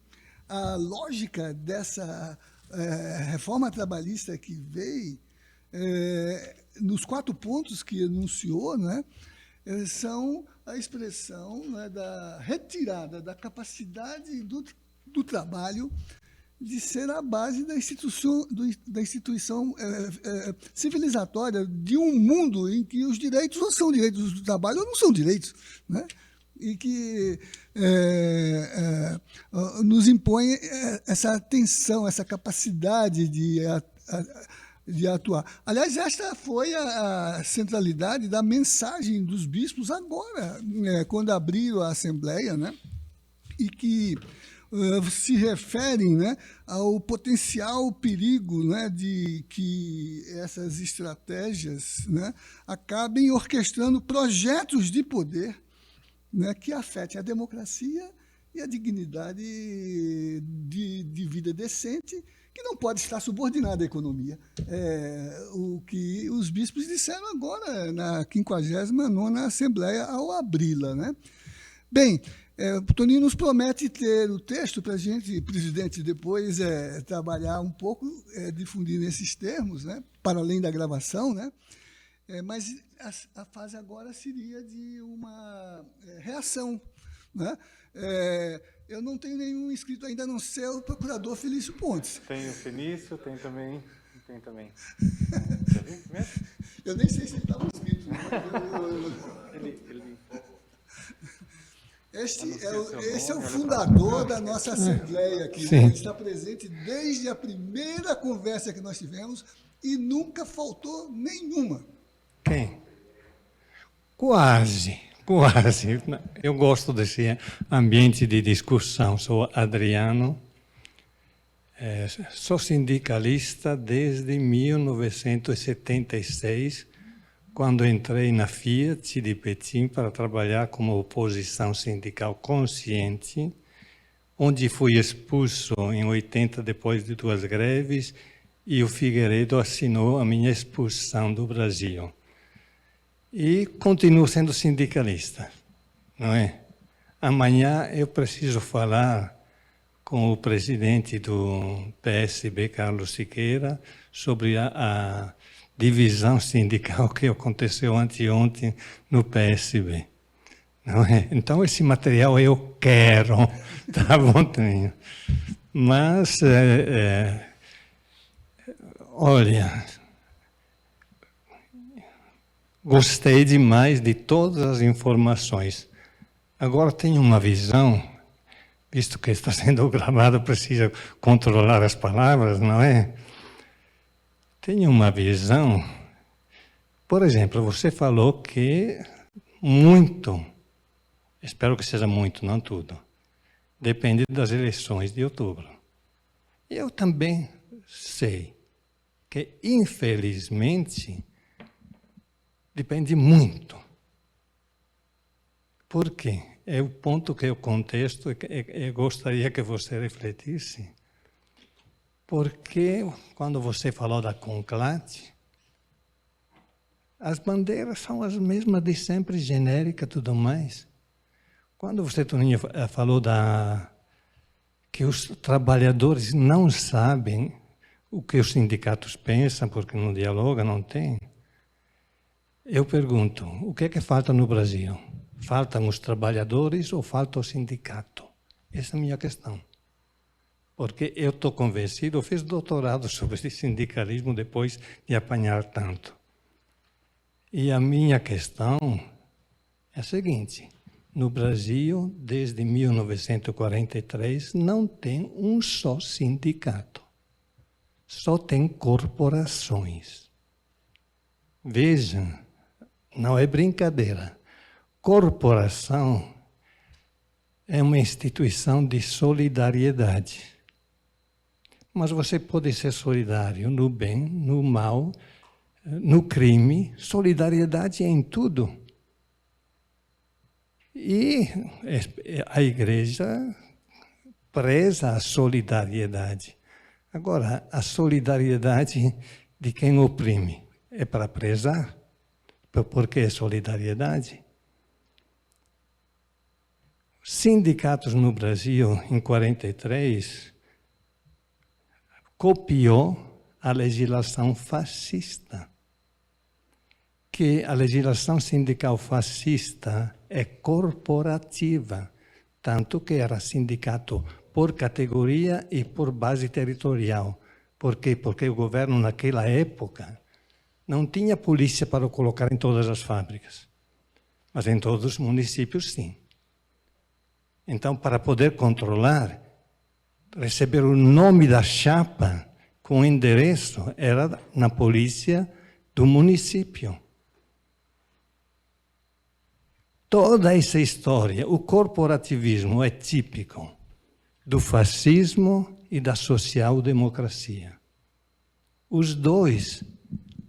a lógica dessa reforma trabalhista que veio, nos 4 pontos que enunciou, né, são a expressão, né, da retirada da capacidade do trabalho de ser a base da instituição civilizatória de um mundo em que os direitos ou são direitos do trabalho ou não são direitos, né? E que nos impõe essa tensão, essa capacidade de atuar. Aliás, esta foi a centralidade da mensagem dos bispos agora, quando abriram a Assembleia, né? E que se referem, né, ao potencial perigo, né, de que essas estratégias, né, acabem orquestrando projetos de poder, né, que afetem a democracia e a dignidade de vida decente, que não pode estar subordinada à economia. O que os bispos disseram agora na 59ª Assembleia ao abri-la, né? Bem, o Toninho nos promete ter o texto para a gente, presidente, depois trabalhar um pouco, difundir nesses termos, né, para além da gravação, né? Mas a fase agora seria de uma reação, né? Eu não tenho nenhum inscrito ainda, a não ser o procurador Felício Pontes. Tem o Felício, tem também. Eu nem sei se ele estava inscrito. Esse é o fundador da nossa Assembleia aqui. Ele está presente desde a primeira conversa que nós tivemos e nunca faltou nenhuma. Quem? Quase. Eu gosto desse ambiente de discussão. Sou Adriano, sou sindicalista desde 1976, quando entrei na Fiat de Petim para trabalhar como oposição sindical consciente, onde fui expulso em 80 depois de 2 greves e o Figueiredo assinou a minha expulsão do Brasil. E continuo sendo sindicalista, não é? Amanhã eu preciso falar com o presidente do PSB, Carlos Siqueira, sobre a divisão sindical que aconteceu anteontem no PSB. Não é? Então, esse material eu quero, tá bom, Toninho? Mas, olha, gostei demais de todas as informações. Agora tenho uma visão, visto que está sendo gravado, precisa controlar as palavras, não é? Tenho uma visão, por exemplo, você falou que muito, espero que seja muito, não tudo, depende das eleições de outubro. Eu também sei que, infelizmente, depende muito. Por quê? É o ponto que eu contesto e gostaria que você refletisse. Porque, quando você falou da CONCLAT, as bandeiras são as mesmas de sempre, genérica e tudo mais. Quando você, Toninho, falou que os trabalhadores não sabem o que os sindicatos pensam, porque não dialogam, não tem, eu pergunto, o que é que falta no Brasil? Faltam os trabalhadores ou falta o sindicato? Essa é a minha questão. Porque eu estou convencido, eu fiz doutorado sobre sindicalismo depois de apanhar tanto. E a minha questão é a seguinte, no Brasil, desde 1943, não tem um só sindicato. Só tem corporações. Vejam, não é brincadeira. Corporação é uma instituição de solidariedade. Mas você pode ser solidário no bem, no mal, no crime. Solidariedade é em tudo. E a igreja preza a solidariedade. Agora, a solidariedade de quem oprime é para prezar? Por que solidariedade? sindicatos no Brasil, em 43, copiou a legislação fascista. Que a legislação sindical fascista é corporativa, tanto que era sindicato por categoria e por base territorial. Por quê? Porque o governo, naquela época, não tinha polícia para colocar em todas as fábricas, mas em todos os municípios, sim. Então, para poder controlar, receber o nome da chapa com o endereço era na polícia do município. Toda essa história, o corporativismo é típico do fascismo e da social-democracia. Os dois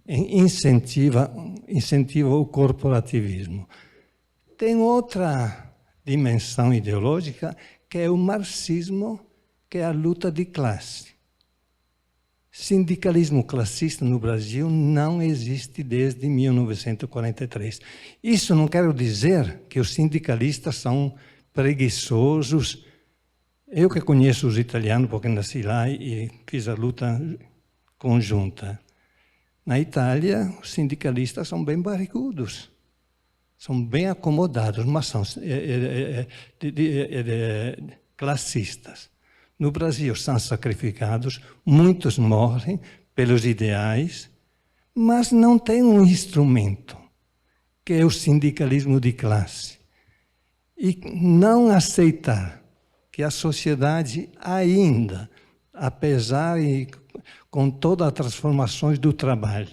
incentivam o corporativismo. Tem outra dimensão ideológica, que é o marxismo, que é a luta de classe. Sindicalismo classista no Brasil não existe desde 1943. Isso não quer dizer que os sindicalistas são preguiçosos. Eu que conheço os italianos, porque nasci lá e fiz a luta conjunta. Na Itália, os sindicalistas são bem barrigudos, são bem acomodados, mas são classistas. No Brasil são sacrificados, muitos morrem pelos ideais, mas não tem um instrumento, que é o sindicalismo de classe. E não aceitar que a sociedade ainda, apesar e com todas as transformações do trabalho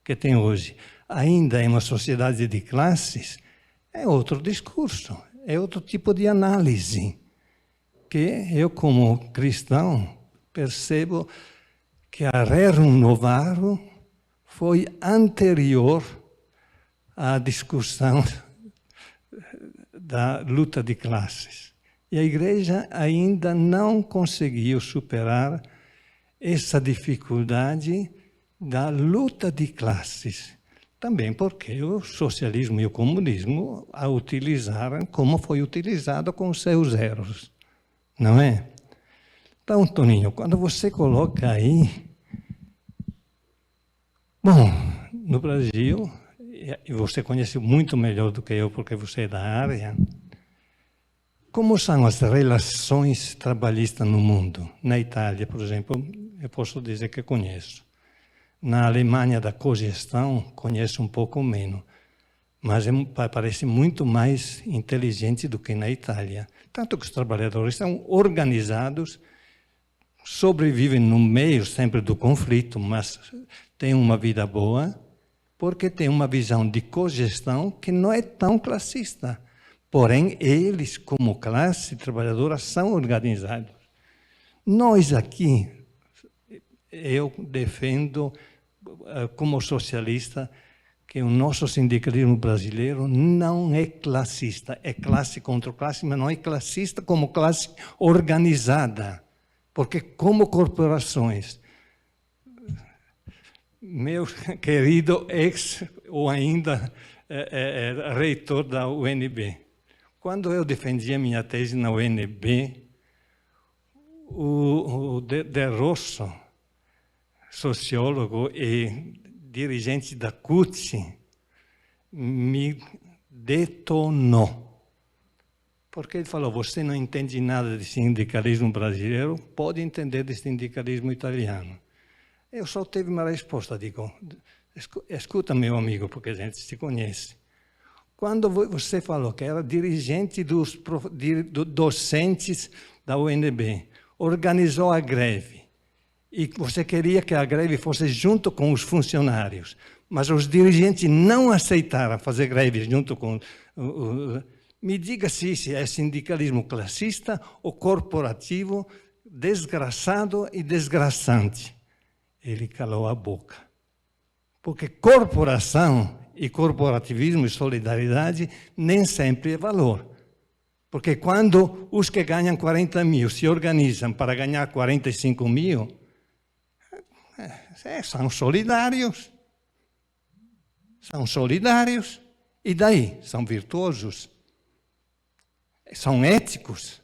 que tem hoje, ainda é uma sociedade de classes, é outro discurso, é outro tipo de análise, que eu, como cristão, percebo que a Rerum Novarum foi anterior à discussão da luta de classes. E a Igreja ainda não conseguiu superar essa dificuldade da luta de classes. Também porque o socialismo e o comunismo a utilizaram como foi utilizado com os seus erros. Não é? Então, Toninho, quando você coloca aí... Bom, no Brasil, e você conhece muito melhor do que eu, porque você é da área, como são as relações trabalhistas no mundo? Na Itália, por exemplo, eu posso dizer que conheço. Na Alemanha, da cogestão, conheço um pouco menos. Mas parece muito mais inteligente do que na Itália. Tanto que os trabalhadores são organizados, sobrevivem no meio sempre do conflito, mas têm uma vida boa, porque têm uma visão de cogestão que não é tão classista. Porém, eles, como classe trabalhadora, são organizados. Nós aqui, eu defendo, como socialista, que o nosso sindicalismo brasileiro não é classista. É classe contra classe, mas não é classista como classe organizada. Porque como corporações, meu querido ex, ou ainda reitor da UNB, quando eu defendia minha tese na UNB, o De Rosso, sociólogo e dirigente da CUT, me detonou. Porque ele falou, você não entende nada de sindicalismo brasileiro, pode entender de sindicalismo italiano. Eu só tive uma resposta, digo, escuta, meu amigo, porque a gente se conhece. Quando você falou que era dirigente dos docentes da UNB, organizou a greve, e você queria que a greve fosse junto com os funcionários, mas os dirigentes não aceitaram fazer greve junto com... Me diga se é sindicalismo classista ou corporativo, desgraçado e desgraçante. Ele calou a boca. Porque corporação e corporativismo e solidariedade nem sempre é valor. Porque quando os que ganham 40 mil se organizam para ganhar 45 mil, são solidários. São solidários. E daí? São virtuosos. são éticos,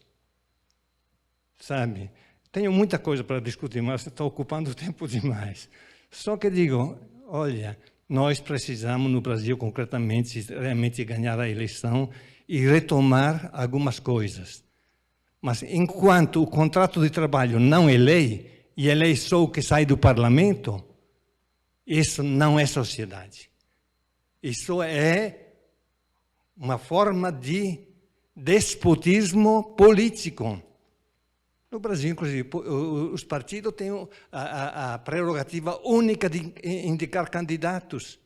sabe? Tenho muita coisa para discutir, mas estou ocupando tempo demais. Só que digo, olha, nós precisamos no Brasil, concretamente, realmente ganhar a eleição e retomar algumas coisas. Mas enquanto o contrato de trabalho não é lei, e é lei só o que sai do parlamento, isso não é sociedade. Isso é uma forma de despotismo político. No Brasil, inclusive, os partidos têm a prerrogativa única de indicar candidatos.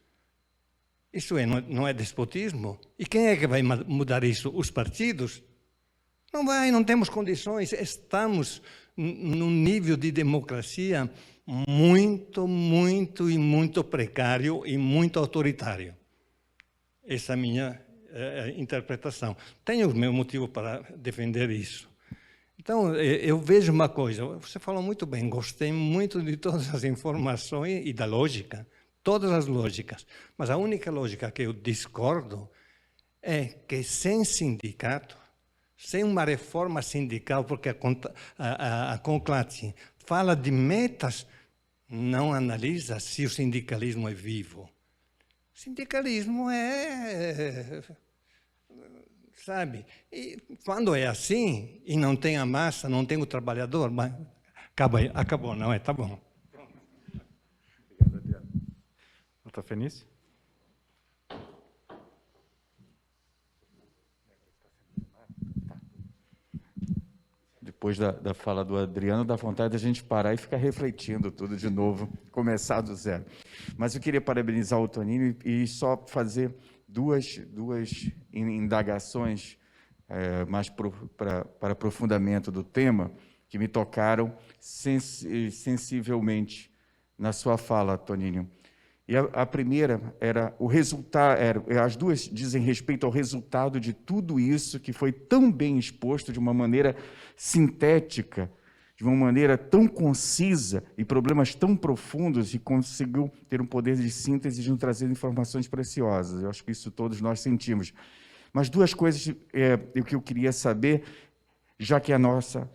Isso não é despotismo? E quem é que vai mudar isso? Os partidos? Não vai, não temos condições. Estamos num nível de democracia muito, muito e muito precário e muito autoritário. Essa é a minha interpretação. Tenho o meu motivo para defender isso. Então, eu vejo uma coisa, você falou muito bem, gostei muito de todas as informações e da lógica, todas as lógicas, mas a única lógica que eu discordo é que sem sindicato, sem uma reforma sindical, porque a CONCLAT fala de metas, não analisa se o sindicalismo é vivo. O sindicalismo sabe? E quando é assim, e não tem a massa, não tem o trabalhador, mas acabou, não é? Tá bom. Obrigado, Adriano. Doutor Fenício? Depois da fala do Adriano, dá vontade de a gente parar e ficar refletindo tudo de novo, começar do zero. Mas eu queria parabenizar o Tonino e só fazer duas indagações mais para aprofundamento do tema, que me tocaram sensivelmente na sua fala, Toninho. E a primeira era o resultado, as duas dizem respeito ao resultado de tudo isso que foi tão bem exposto de uma maneira sintética, de uma maneira tão concisa e problemas tão profundos, e conseguiu ter um poder de síntese de nos trazer informações preciosas. Eu acho que isso todos nós sentimos. Mas duas coisas que eu queria saber, já que a nossa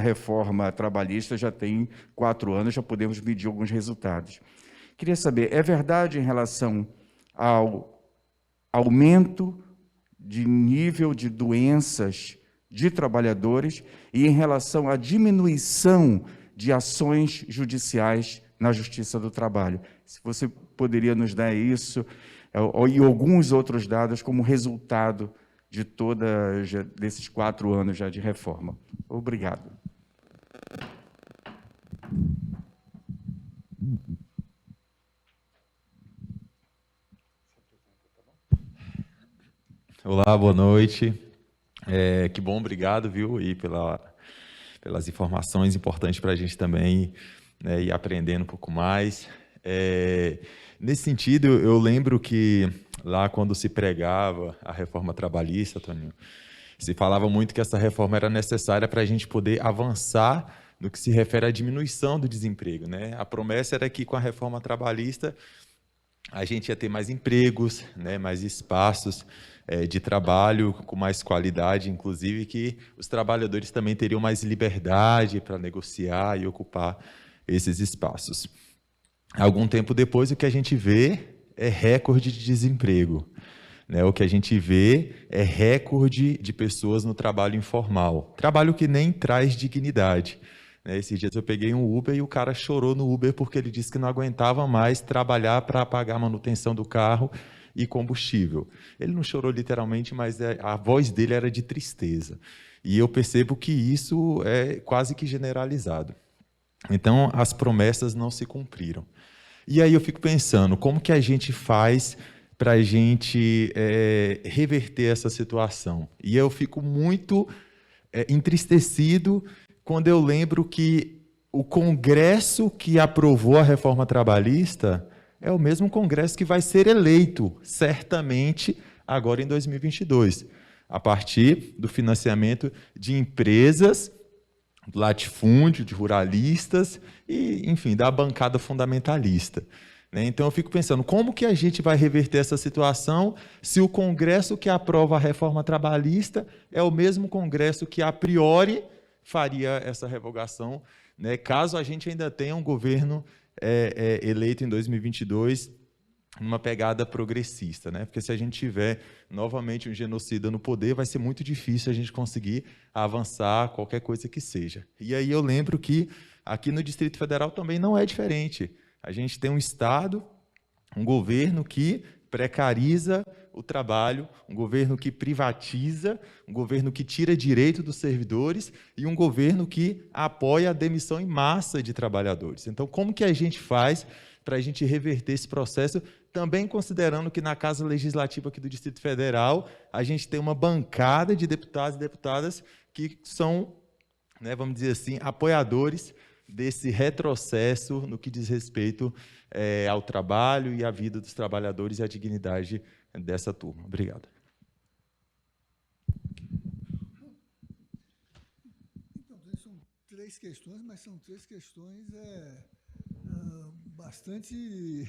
reforma trabalhista já tem 4 anos, já podemos medir alguns resultados. Queria saber, é verdade em relação ao aumento de nível de doenças de trabalhadores e em relação à diminuição de ações judiciais na Justiça do Trabalho? Se você poderia nos dar isso e alguns outros dados como resultado de desses 4 anos já de reforma. Obrigado. Olá, boa noite. Que bom, obrigado, viu, e pelas informações importantes para a gente também, né, ir aprendendo um pouco mais. Nesse sentido, eu lembro que lá quando se pregava a reforma trabalhista, Toninho, se falava muito que essa reforma era necessária para a gente poder avançar no que se refere à diminuição do desemprego, né? A promessa era que com a reforma trabalhista a gente ia ter mais empregos, né, mais espaços de trabalho com mais qualidade, inclusive que os trabalhadores também teriam mais liberdade para negociar e ocupar esses espaços. Algum tempo depois, o que a gente vê é recorde de desemprego, né? O que a gente vê é recorde de pessoas no trabalho informal, trabalho que nem traz dignidade, né? Esses dias eu peguei um Uber e o cara chorou no Uber porque ele disse que não aguentava mais trabalhar para pagar a manutenção do carro e combustível. Ele não chorou literalmente, mas a voz dele era de tristeza. E eu percebo que isso é quase que generalizado. Então, as promessas não se cumpriram. E aí eu fico pensando, como que a gente faz para a gente reverter essa situação? E eu fico muito entristecido quando eu lembro que o Congresso que aprovou a reforma trabalhista é o mesmo Congresso que vai ser eleito, certamente, agora em 2022, a partir do financiamento de empresas, do latifúndio, de ruralistas e, enfim, da bancada fundamentalista. né? Então, eu fico pensando, como que a gente vai reverter essa situação se o Congresso que aprova a reforma trabalhista é o mesmo Congresso que, a priori, faria essa revogação, né, caso a gente ainda tenha um governo eleito em 2022 numa pegada progressista, né? Porque se a gente tiver novamente um genocida no poder, vai ser muito difícil a gente conseguir avançar qualquer coisa que seja. E aí eu lembro que aqui no Distrito Federal também não é diferente. A gente tem um Estado, um governo que precariza o trabalho, um governo que privatiza, um governo que tira direito dos servidores e um governo que apoia a demissão em massa de trabalhadores. Então, como que a gente faz para a gente reverter esse processo, também considerando que na Casa Legislativa aqui do Distrito Federal a gente tem uma bancada de deputados e deputadas que são, né, vamos dizer assim, apoiadores desse retrocesso no que diz respeito ao trabalho e à vida dos trabalhadores e à dignidade dessa turma. Obrigado. Então, são 3 questões, mas são 3 questões bastante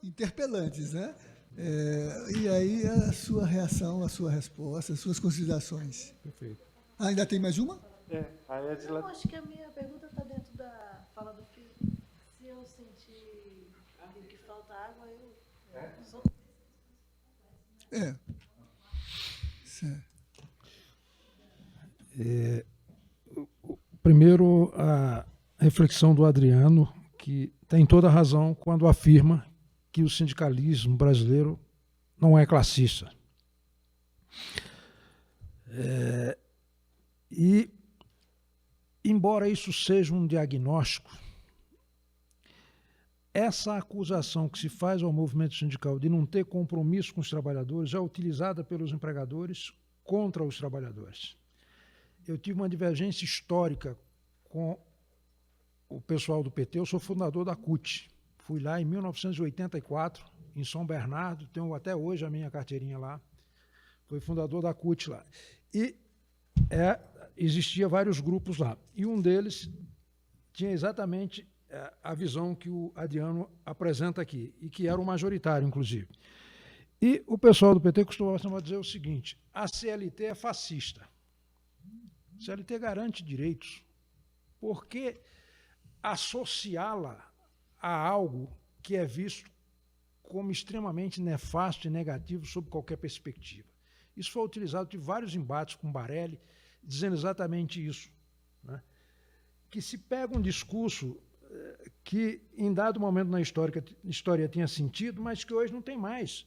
interpelantes, né? E aí a sua reação, a sua resposta, as suas considerações. Perfeito. Ainda tem mais uma? Eu acho que a minha pergunta está dentro da fala do Filipe. Se eu sentir que falta água, eu sou... Certo. Primeiro, a reflexão do Adriano, que tem toda a razão quando afirma que o sindicalismo brasileiro não é classista. E, embora isso seja um diagnóstico, essa acusação que se faz ao movimento sindical de não ter compromisso com os trabalhadores é utilizada pelos empregadores contra os trabalhadores. Eu tive uma divergência histórica com o pessoal do PT, eu sou fundador da CUT. Fui lá em 1984, em São Bernardo, tenho até hoje a minha carteirinha lá. Fui fundador da CUT lá. E existia vários grupos lá. E um deles tinha exatamente a visão que o Adriano apresenta aqui, e que era o majoritário, inclusive. E o pessoal do PT costumava dizer o seguinte: a CLT é fascista. A CLT garante direitos. Por que associá-la a algo que é visto como extremamente nefasto e negativo sob qualquer perspectiva? Isso foi utilizado, tive vários embates com Barelli, dizendo exatamente isso, né? Que se pega um discurso que, em dado momento na história tinha sentido, mas que hoje não tem mais.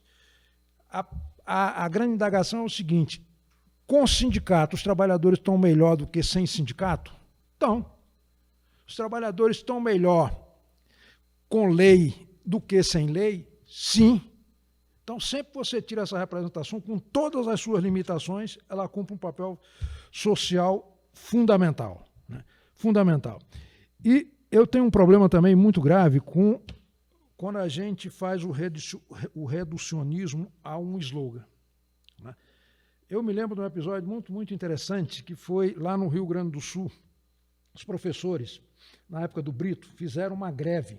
A grande indagação é o seguinte: com sindicato, os trabalhadores estão melhor do que sem sindicato? Estão. Os trabalhadores estão melhor com lei do que sem lei? Sim. Então, sempre que você tira essa representação, com todas as suas limitações, ela cumpre um papel social fundamental, né? Fundamental. E eu tenho um problema também muito grave com quando a gente faz o reducionismo a um slogan, né? Eu me lembro de um episódio muito interessante, que foi lá no Rio Grande do Sul. Os professores, na época do Brito, fizeram uma greve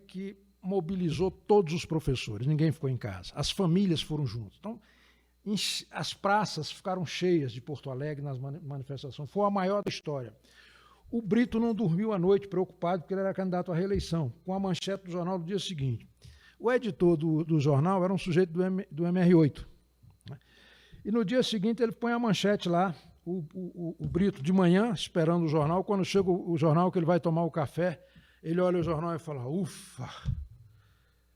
que mobilizou todos os professores, ninguém ficou em casa, as famílias foram juntos. Então, as praças ficaram cheias de Porto Alegre nas manifestações, foi a maior da história. O Brito não dormiu à noite preocupado porque ele era candidato à reeleição, com a manchete do jornal do dia seguinte. O editor do jornal era um sujeito do MR8. Né? E no dia seguinte ele põe a manchete lá, o Brito de manhã, esperando o jornal, quando chega o jornal que ele vai tomar o café, ele olha o jornal e fala: ufa!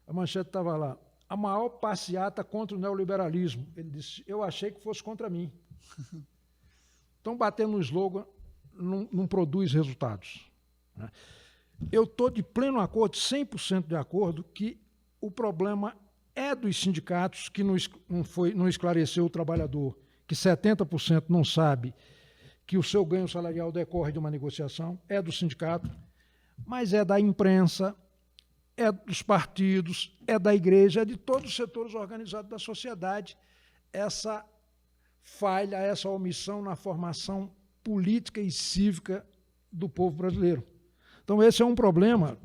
A manchete estava lá: a maior passeata contra o neoliberalismo. Ele disse: eu achei que fosse contra mim. Então, bater no slogan não produz resultados, né? Eu estou de pleno acordo, 100% de acordo, que o problema é dos sindicatos, que não esclareceu o trabalhador, que 70% não sabe que o seu ganho salarial decorre de uma negociação, é do sindicato, mas é da imprensa, é dos partidos, é da igreja, é de todos os setores organizados da sociedade, essa falha, essa omissão na formação política e cívica do povo brasileiro. Então, esse é um problema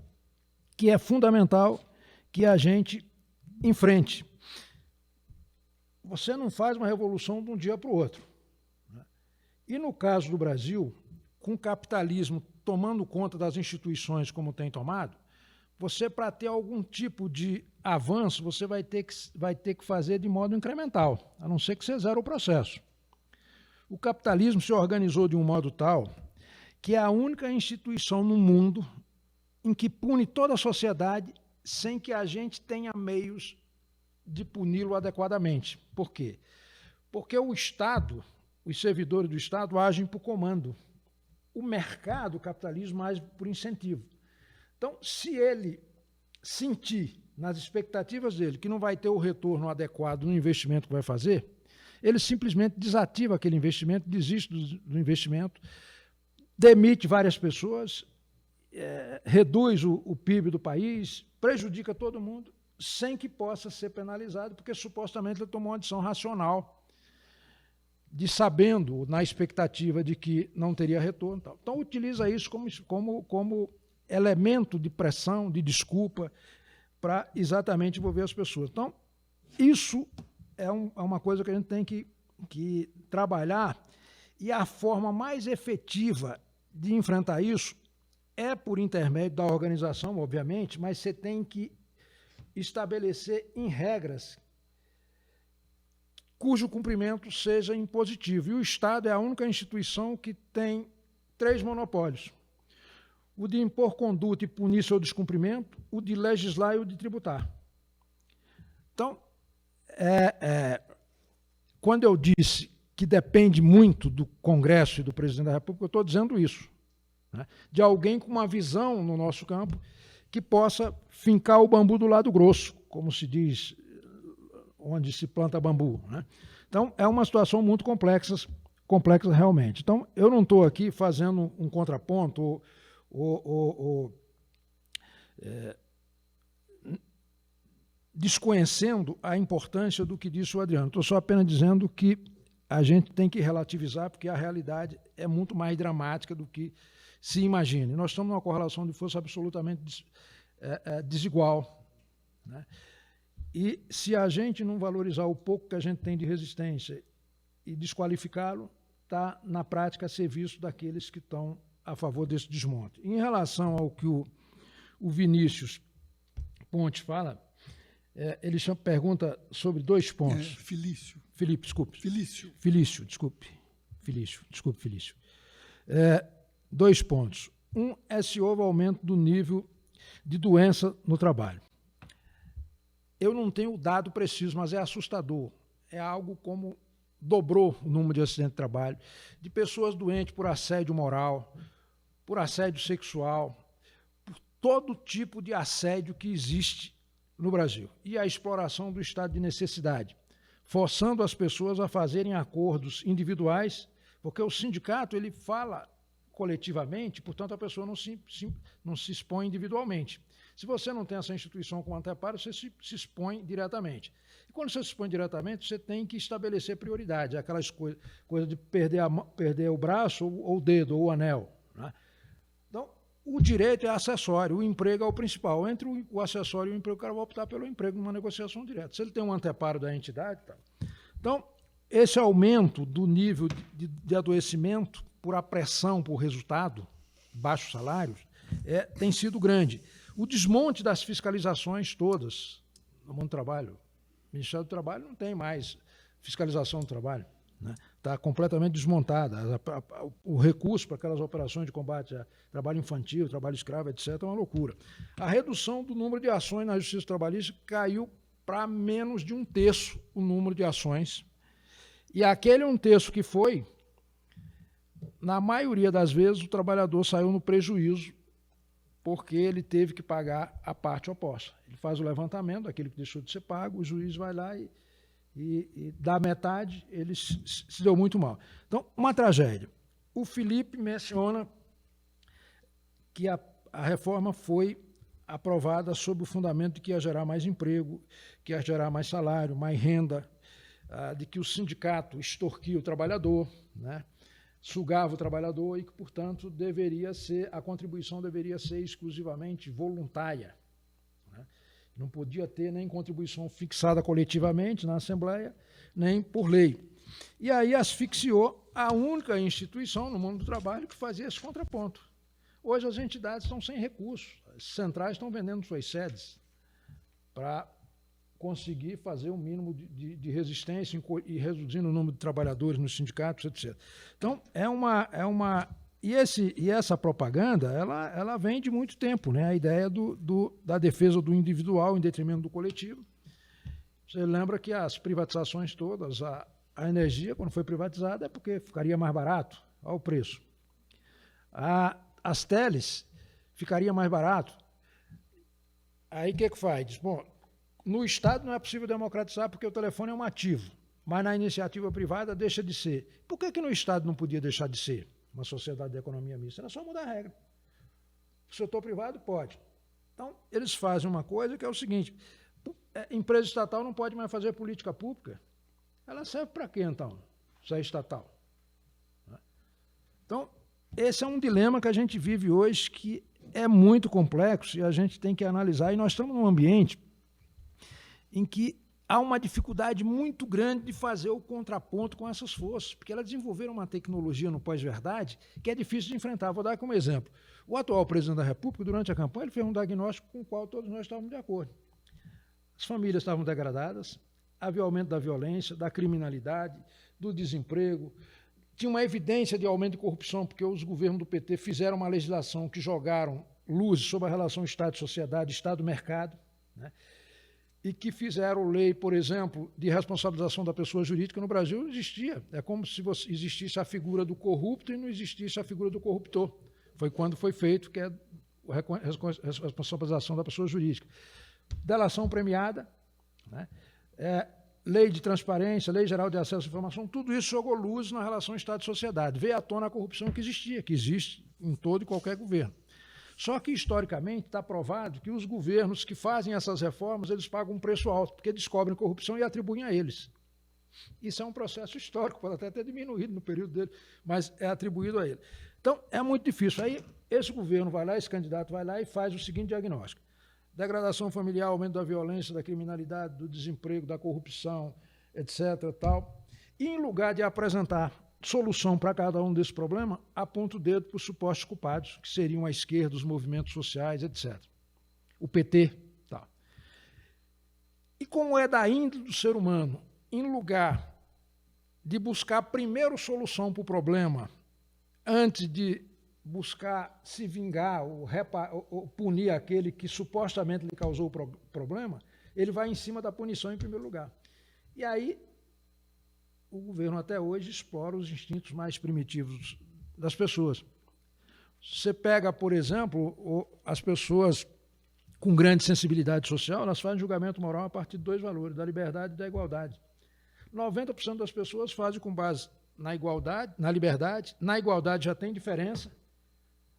que é fundamental que a gente enfrente. Você não faz uma revolução de um dia para o outro. E no caso do Brasil, com o capitalismo tomando conta das instituições como tem tomado, você, para ter algum tipo de avanço, você vai ter que fazer de modo incremental, a não ser que você zere o processo. O capitalismo se organizou de um modo tal que é a única instituição no mundo em que pune toda a sociedade sem que a gente tenha meios de puni-lo adequadamente. Por quê? Porque o Estado, os servidores do Estado agem por comando. O mercado, o capitalismo, age por incentivo. Então, se ele sentir nas expectativas dele que não vai ter o retorno adequado no investimento que vai fazer, ele simplesmente desativa aquele investimento, desiste do investimento, demite várias pessoas, reduz o PIB do país, prejudica todo mundo, sem que possa ser penalizado, porque supostamente ele tomou uma decisão racional, de sabendo, na expectativa de que não teria retorno. Tal. Então, utiliza isso como elemento de pressão, de desculpa, para exatamente envolver as pessoas. Então, isso é uma coisa que a gente tem que trabalhar, e a forma mais efetiva de enfrentar isso é por intermédio da organização, obviamente, mas você tem que estabelecer em regras cujo cumprimento seja impositivo. E o Estado é a única instituição que tem 3 monopólios: o de impor conduta e punir seu descumprimento, o de legislar e o de tributar. Então, quando eu disse que depende muito do Congresso e do Presidente da República, eu estou dizendo isso, né? De alguém com uma visão no nosso campo que possa fincar o bambu do lado grosso, como se diz, onde se planta bambu, né? Então, é uma situação muito complexa realmente. Então, eu não estou aqui fazendo um contraponto desconhecendo a importância do que disse o Adriano. Estou só apenas dizendo que a gente tem que relativizar, porque a realidade é muito mais dramática do que se imagina. Nós estamos numa correlação de força absolutamente desigual, né? E se a gente não valorizar o pouco que a gente tem de resistência e desqualificá-lo, está, na prática, a serviço daqueles que estão a favor desse desmonte. Em relação ao que o Vinícius Pontes fala, ele pergunta sobre 2 pontos. Felício. Felipe, desculpe. Felício. Felício, desculpe. Felício. 2 pontos. Se houve aumento do nível de doença no trabalho. Eu não tenho o dado preciso, mas é assustador. É algo como dobrou o número de acidentes de trabalho, de pessoas doentes por assédio moral, por assédio sexual, por todo tipo de assédio que existe no Brasil. E a exploração do estado de necessidade, forçando as pessoas a fazerem acordos individuais, porque o sindicato ele fala coletivamente, portanto a pessoa não se expõe individualmente. Se você não tem essa instituição como anteparo, você se expõe diretamente. E quando você se expõe diretamente, você tem que estabelecer prioridade, aquelas coisas de perder o braço, ou o dedo, ou o anel, né? Então, o direito é acessório, o emprego é o principal. Entre o acessório e o emprego, o cara vai optar pelo emprego numa negociação direta. Se ele tem um anteparo da entidade... Tá. Então, esse aumento do nível de adoecimento por apressão, por resultado, baixos salários, tem sido grande. O desmonte das fiscalizações todas no mundo do trabalho. O Ministério do Trabalho não tem mais fiscalização do trabalho, né? Está completamente desmontada. O recurso para aquelas operações de combate a trabalho infantil, trabalho escravo, etc., é uma loucura. A redução do número de ações na Justiça Trabalhista caiu para menos de 1/3 o número de ações. E aquele 1/3 que foi, na maioria das vezes, o trabalhador saiu no prejuízo, porque ele teve que pagar a parte oposta. Ele faz o levantamento daquele que deixou de ser pago, o juiz vai lá e dá metade, ele se deu muito mal. Então, uma tragédia. O Felipe menciona que a reforma foi aprovada sob o fundamento de que ia gerar mais emprego, que ia gerar mais salário, mais renda, de que o sindicato extorquia o trabalhador, né? Sugava o trabalhador e que, portanto, a contribuição deveria ser exclusivamente voluntária. Não podia ter nem contribuição fixada coletivamente na Assembleia, nem por lei. E aí asfixiou a única instituição no mundo do trabalho que fazia esse contraponto. Hoje as entidades estão sem recursos, as centrais estão vendendo suas sedes para conseguir fazer um mínimo de resistência e reduzindo o número de trabalhadores nos sindicatos, etc. Então, e essa propaganda, ela vem de muito tempo, né? A ideia da defesa do individual em detrimento do coletivo. Você lembra que as privatizações todas, a energia, quando foi privatizada, é porque ficaria mais barato, ao preço. As teles, ficaria mais barato. Aí o que faz? Diz, bom, no Estado não é possível democratizar porque o telefone é um ativo, mas na iniciativa privada deixa de ser. Por que no Estado não podia deixar de ser uma sociedade de economia mista? Era só mudar a regra. O setor privado pode. Então, eles fazem uma coisa que é o seguinte, empresa estatal não pode mais fazer política pública. Ela serve para quê, então, se é estatal? Então, esse é um dilema que a gente vive hoje que é muito complexo e a gente tem que analisar. E nós estamos num ambiente em que há uma dificuldade muito grande de fazer o contraponto com essas forças, porque elas desenvolveram uma tecnologia no pós-verdade que é difícil de enfrentar. Vou dar como exemplo. O atual presidente da República, durante a campanha, ele fez um diagnóstico com o qual todos nós estávamos de acordo. As famílias estavam degradadas, havia aumento da violência, da criminalidade, do desemprego, tinha uma evidência de aumento de corrupção, porque os governos do PT fizeram uma legislação que jogaram luz sobre a relação Estado-sociedade, Estado-mercado, né? E que fizeram lei, por exemplo, de responsabilização da pessoa jurídica. No Brasil não existia. É como se existisse a figura do corrupto e não existisse a figura do corruptor. Foi quando foi feito, que é a responsabilização da pessoa jurídica. Delação premiada, né? Lei de transparência, lei geral de acesso à informação, tudo isso jogou luz na relação Estado-sociedade. Veio à tona a corrupção que existia, que existe em todo e qualquer governo. Só que, historicamente, está provado que os governos que fazem essas reformas, eles pagam um preço alto, porque descobrem corrupção e atribuem a eles. Isso é um processo histórico, pode até ter diminuído no período dele, mas é atribuído a ele. Então, é muito difícil. Aí, esse governo vai lá, esse candidato vai lá e faz o seguinte diagnóstico. Degradação familiar, aumento da violência, da criminalidade, do desemprego, da corrupção, etc. Tal. E, em lugar de apresentar solução para cada um desses problemas, aponta o dedo para os supostos culpados, que seriam a esquerda, os movimentos sociais, etc. O PT. Tal. E como é da índole do ser humano, em lugar de buscar primeiro solução para o problema, antes de buscar se vingar ou punir aquele que supostamente lhe causou o problema, ele vai em cima da punição em primeiro lugar. E aí, o governo até hoje explora os instintos mais primitivos das pessoas. Você pega, por exemplo, as pessoas com grande sensibilidade social, elas fazem julgamento moral a partir de dois valores, da liberdade e da igualdade. 90% das pessoas fazem com base na igualdade, na liberdade. Na igualdade já tem diferença.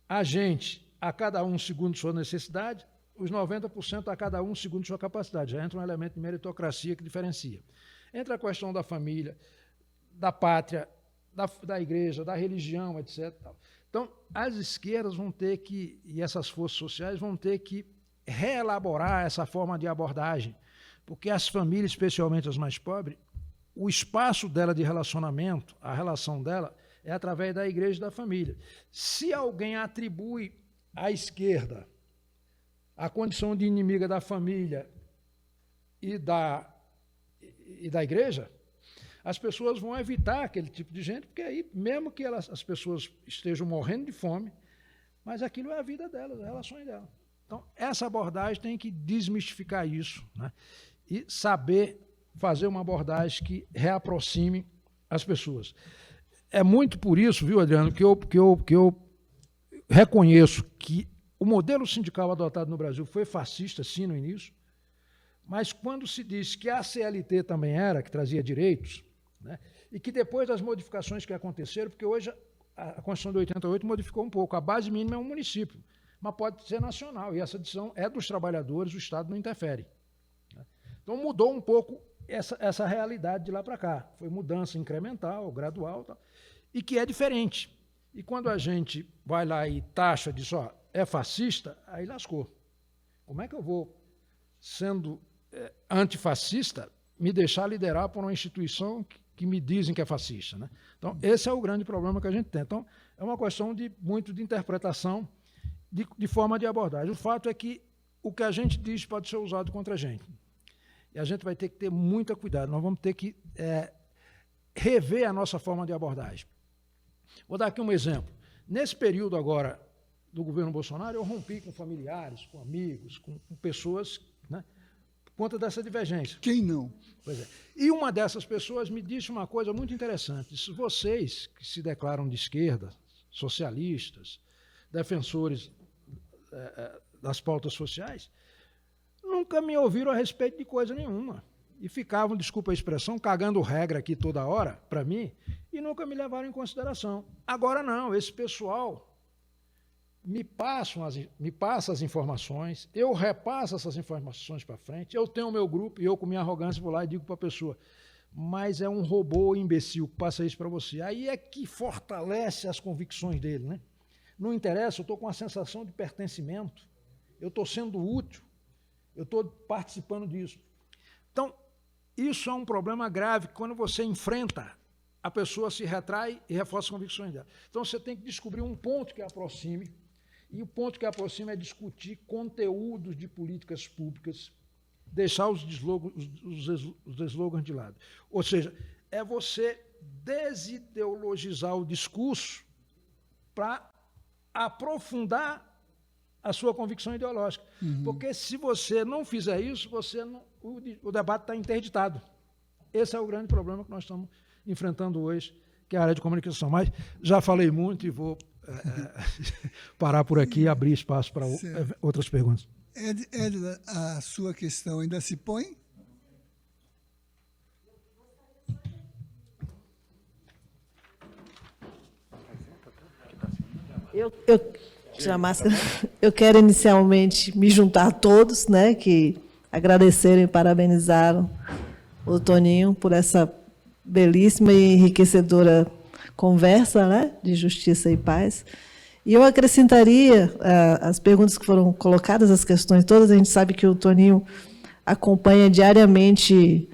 A gente, a cada um segundo sua necessidade, os 90% a cada um segundo sua capacidade. Já entra um elemento de meritocracia que diferencia. Entra a questão da família, da pátria, da igreja, da religião, etc. Então, as esquerdas vão ter que, e essas forças sociais vão ter que reelaborar essa forma de abordagem, porque as famílias, especialmente as mais pobres, o espaço dela de relacionamento, a relação dela, é através da igreja e da família. Se alguém atribui à esquerda a condição de inimiga da família e da igreja, as pessoas vão evitar aquele tipo de gente, porque aí, mesmo que as pessoas estejam morrendo de fome, mas aquilo é a vida delas, as relações delas. Então, essa abordagem tem que desmistificar isso, né? E saber fazer uma abordagem que reaproxime as pessoas. É muito por isso, viu, Adriano, que eu reconheço que o modelo sindical adotado no Brasil foi fascista, sim, no início, mas quando se disse que a CLT também era, que trazia direitos, né, e que depois das modificações que aconteceram, porque hoje a Constituição de 88 modificou um pouco, a base mínima é um município, mas pode ser nacional, e essa decisão é dos trabalhadores, o Estado não interfere. Né. Então mudou um pouco essa realidade de lá para cá. Foi mudança incremental, gradual, tal, e que é diferente. E quando a gente vai lá e taxa, diz, ó, é fascista, aí lascou. Como é que eu vou sendo antifascista, me deixar liderar por uma instituição que me dizem que é fascista, né? Então, esse é o grande problema que a gente tem. Então, é uma questão muito de interpretação, de forma de abordagem. O fato é que o que a gente diz pode ser usado contra a gente. E a gente vai ter que ter muito cuidado. Nós vamos ter que rever a nossa forma de abordagem. Vou dar aqui um exemplo. Nesse período agora do governo Bolsonaro, eu rompi com familiares, com amigos, com pessoas, né, por conta dessa divergência. Quem não? Pois é. E uma dessas pessoas me disse uma coisa muito interessante. Disse, vocês que se declaram de esquerda, socialistas, defensores das pautas sociais, nunca me ouviram a respeito de coisa nenhuma. E ficavam, desculpa a expressão, cagando regra aqui toda hora, para mim, e nunca me levaram em consideração. Agora não, esse pessoal me passa as informações, eu repasso essas informações para frente, eu tenho o meu grupo e eu, com minha arrogância, vou lá e digo para a pessoa, mas é um robô imbecil que passa isso para você. Aí é que fortalece as convicções dele, né? Não interessa, eu estou com uma sensação de pertencimento, eu estou sendo útil, eu estou participando disso. Então, isso é um problema grave, quando você enfrenta, a pessoa se retrai e reforça as convicções dela. Então, você tem que descobrir um ponto que aproxime, e o ponto que aproxima é discutir conteúdos de políticas públicas, deixar os slogans de lado. Ou seja, é você desideologizar o discurso para aprofundar a sua convicção ideológica. Porque se você não fizer isso, o debate está interditado. Esse é o grande problema que nós estamos enfrentando hoje, que é a área de comunicação. Mas já falei muito e vou parar por aqui e abrir espaço para outras perguntas. Edna, a sua questão ainda se põe? Tirar a máscara. Eu quero inicialmente me juntar a todos, né, que agradeceram e parabenizaram o Toninho por essa belíssima e enriquecedora conversa, né, de justiça e paz. E eu acrescentaria as perguntas que foram colocadas, as questões todas. A gente sabe que o Toninho acompanha diariamente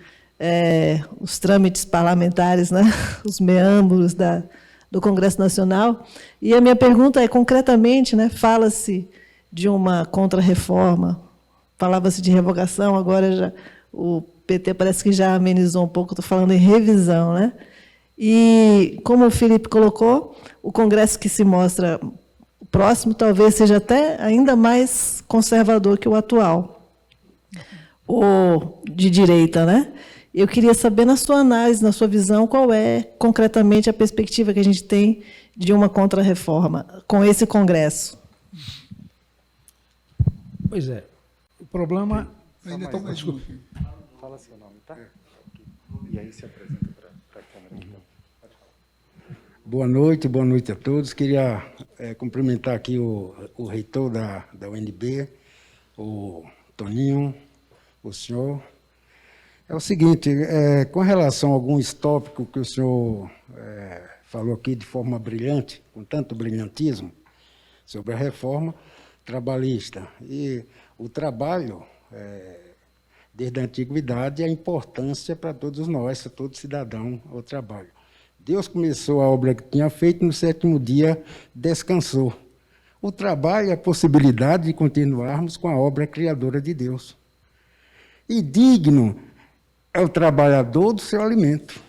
os trâmites parlamentares, né, os meandros do Congresso Nacional. E a minha pergunta é, concretamente, né, fala-se de uma contrarreforma, falava-se de revogação, agora já, o PT parece que já amenizou um pouco, estou falando em revisão, né? E, como o Felipe colocou, o Congresso que se mostra próximo talvez seja até ainda mais conservador que o atual, ou de direita, né? Eu queria saber, na sua análise, na sua visão, qual é, concretamente, a perspectiva que a gente tem de uma contrarreforma com esse Congresso. Pois é. O problema... Ainda tem mais um. Fala seu nome, tá? E aí se apresenta para a câmera. Boa noite a todos. Queria cumprimentar aqui o reitor da UNB, o Toninho, o senhor. É o seguinte, com relação a alguns tópicos que o senhor falou aqui de forma brilhante, com tanto brilhantismo, sobre a reforma trabalhista. E o trabalho, desde a antiguidade, a importância para todos nós, para todo cidadão, ao trabalho. Deus começou a obra que tinha feito, no 7º dia descansou. O trabalho é a possibilidade de continuarmos com a obra criadora de Deus. E digno é o trabalhador do seu alimento,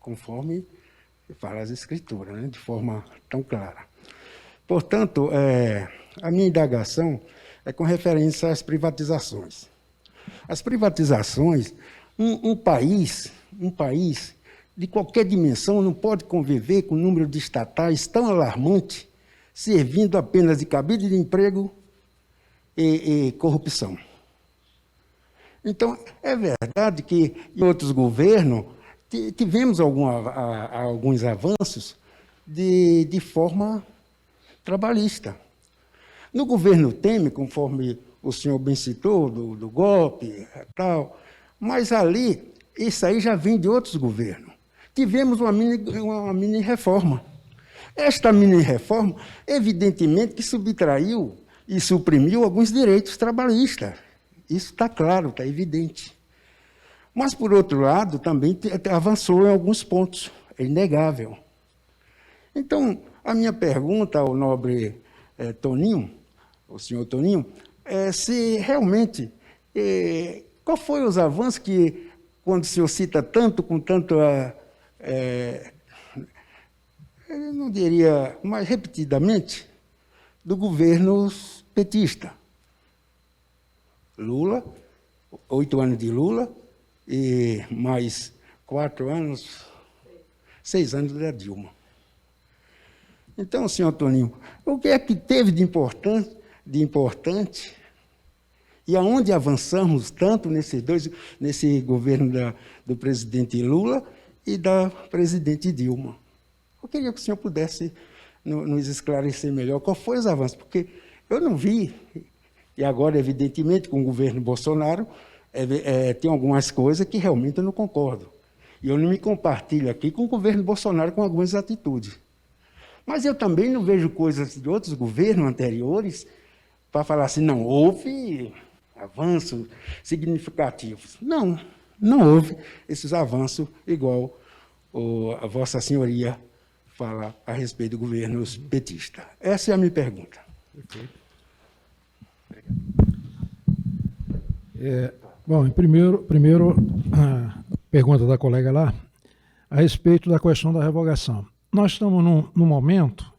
conforme fala as Escrituras, né, de forma tão clara. Portanto, a minha indagação é com referência às privatizações. As privatizações, um país de qualquer dimensão não pode conviver com um número de estatais tão alarmante, servindo apenas de cabide de emprego e corrupção. Então, é verdade que em outros governos tivemos alguns avanços de forma trabalhista. No governo Temer, conforme o senhor bem citou, do golpe e tal, mas ali, isso aí já vem de outros governos. Tivemos uma mini-reforma. Esta mini-reforma, evidentemente, que subtraiu e suprimiu alguns direitos trabalhistas Isso está claro, está evidente. Mas, por outro lado, também avançou em alguns pontos, é inegável. Então, a minha pergunta ao nobre Toninho, o senhor Toninho, é se realmente, qual foi os avanços que, quando o senhor cita tanto, com tanto, eu não diria, mais repetidamente, do governo petista. Lula, 8 anos de Lula, e mais 4 anos, 6 anos da Dilma. Então, senhor Toninho, o que é que teve de importante e aonde avançamos tanto nesse governo do presidente Lula e da presidente Dilma? Eu queria que o senhor pudesse nos esclarecer melhor qual foi os avanços, porque eu não vi, e agora, evidentemente, com o governo Bolsonaro, tem algumas coisas que realmente eu não concordo. E eu não me compartilho aqui com o governo Bolsonaro com algumas atitudes. Mas eu também não vejo coisas de outros governos anteriores para falar assim, não, houve avanços significativos. Não, não houve esses avanços igual a Vossa Senhoria fala a respeito do governo petista. Essa é a minha pergunta. Perfeito. Bom, primeiro a pergunta da colega lá, a respeito da questão da revogação. Nós estamos num momento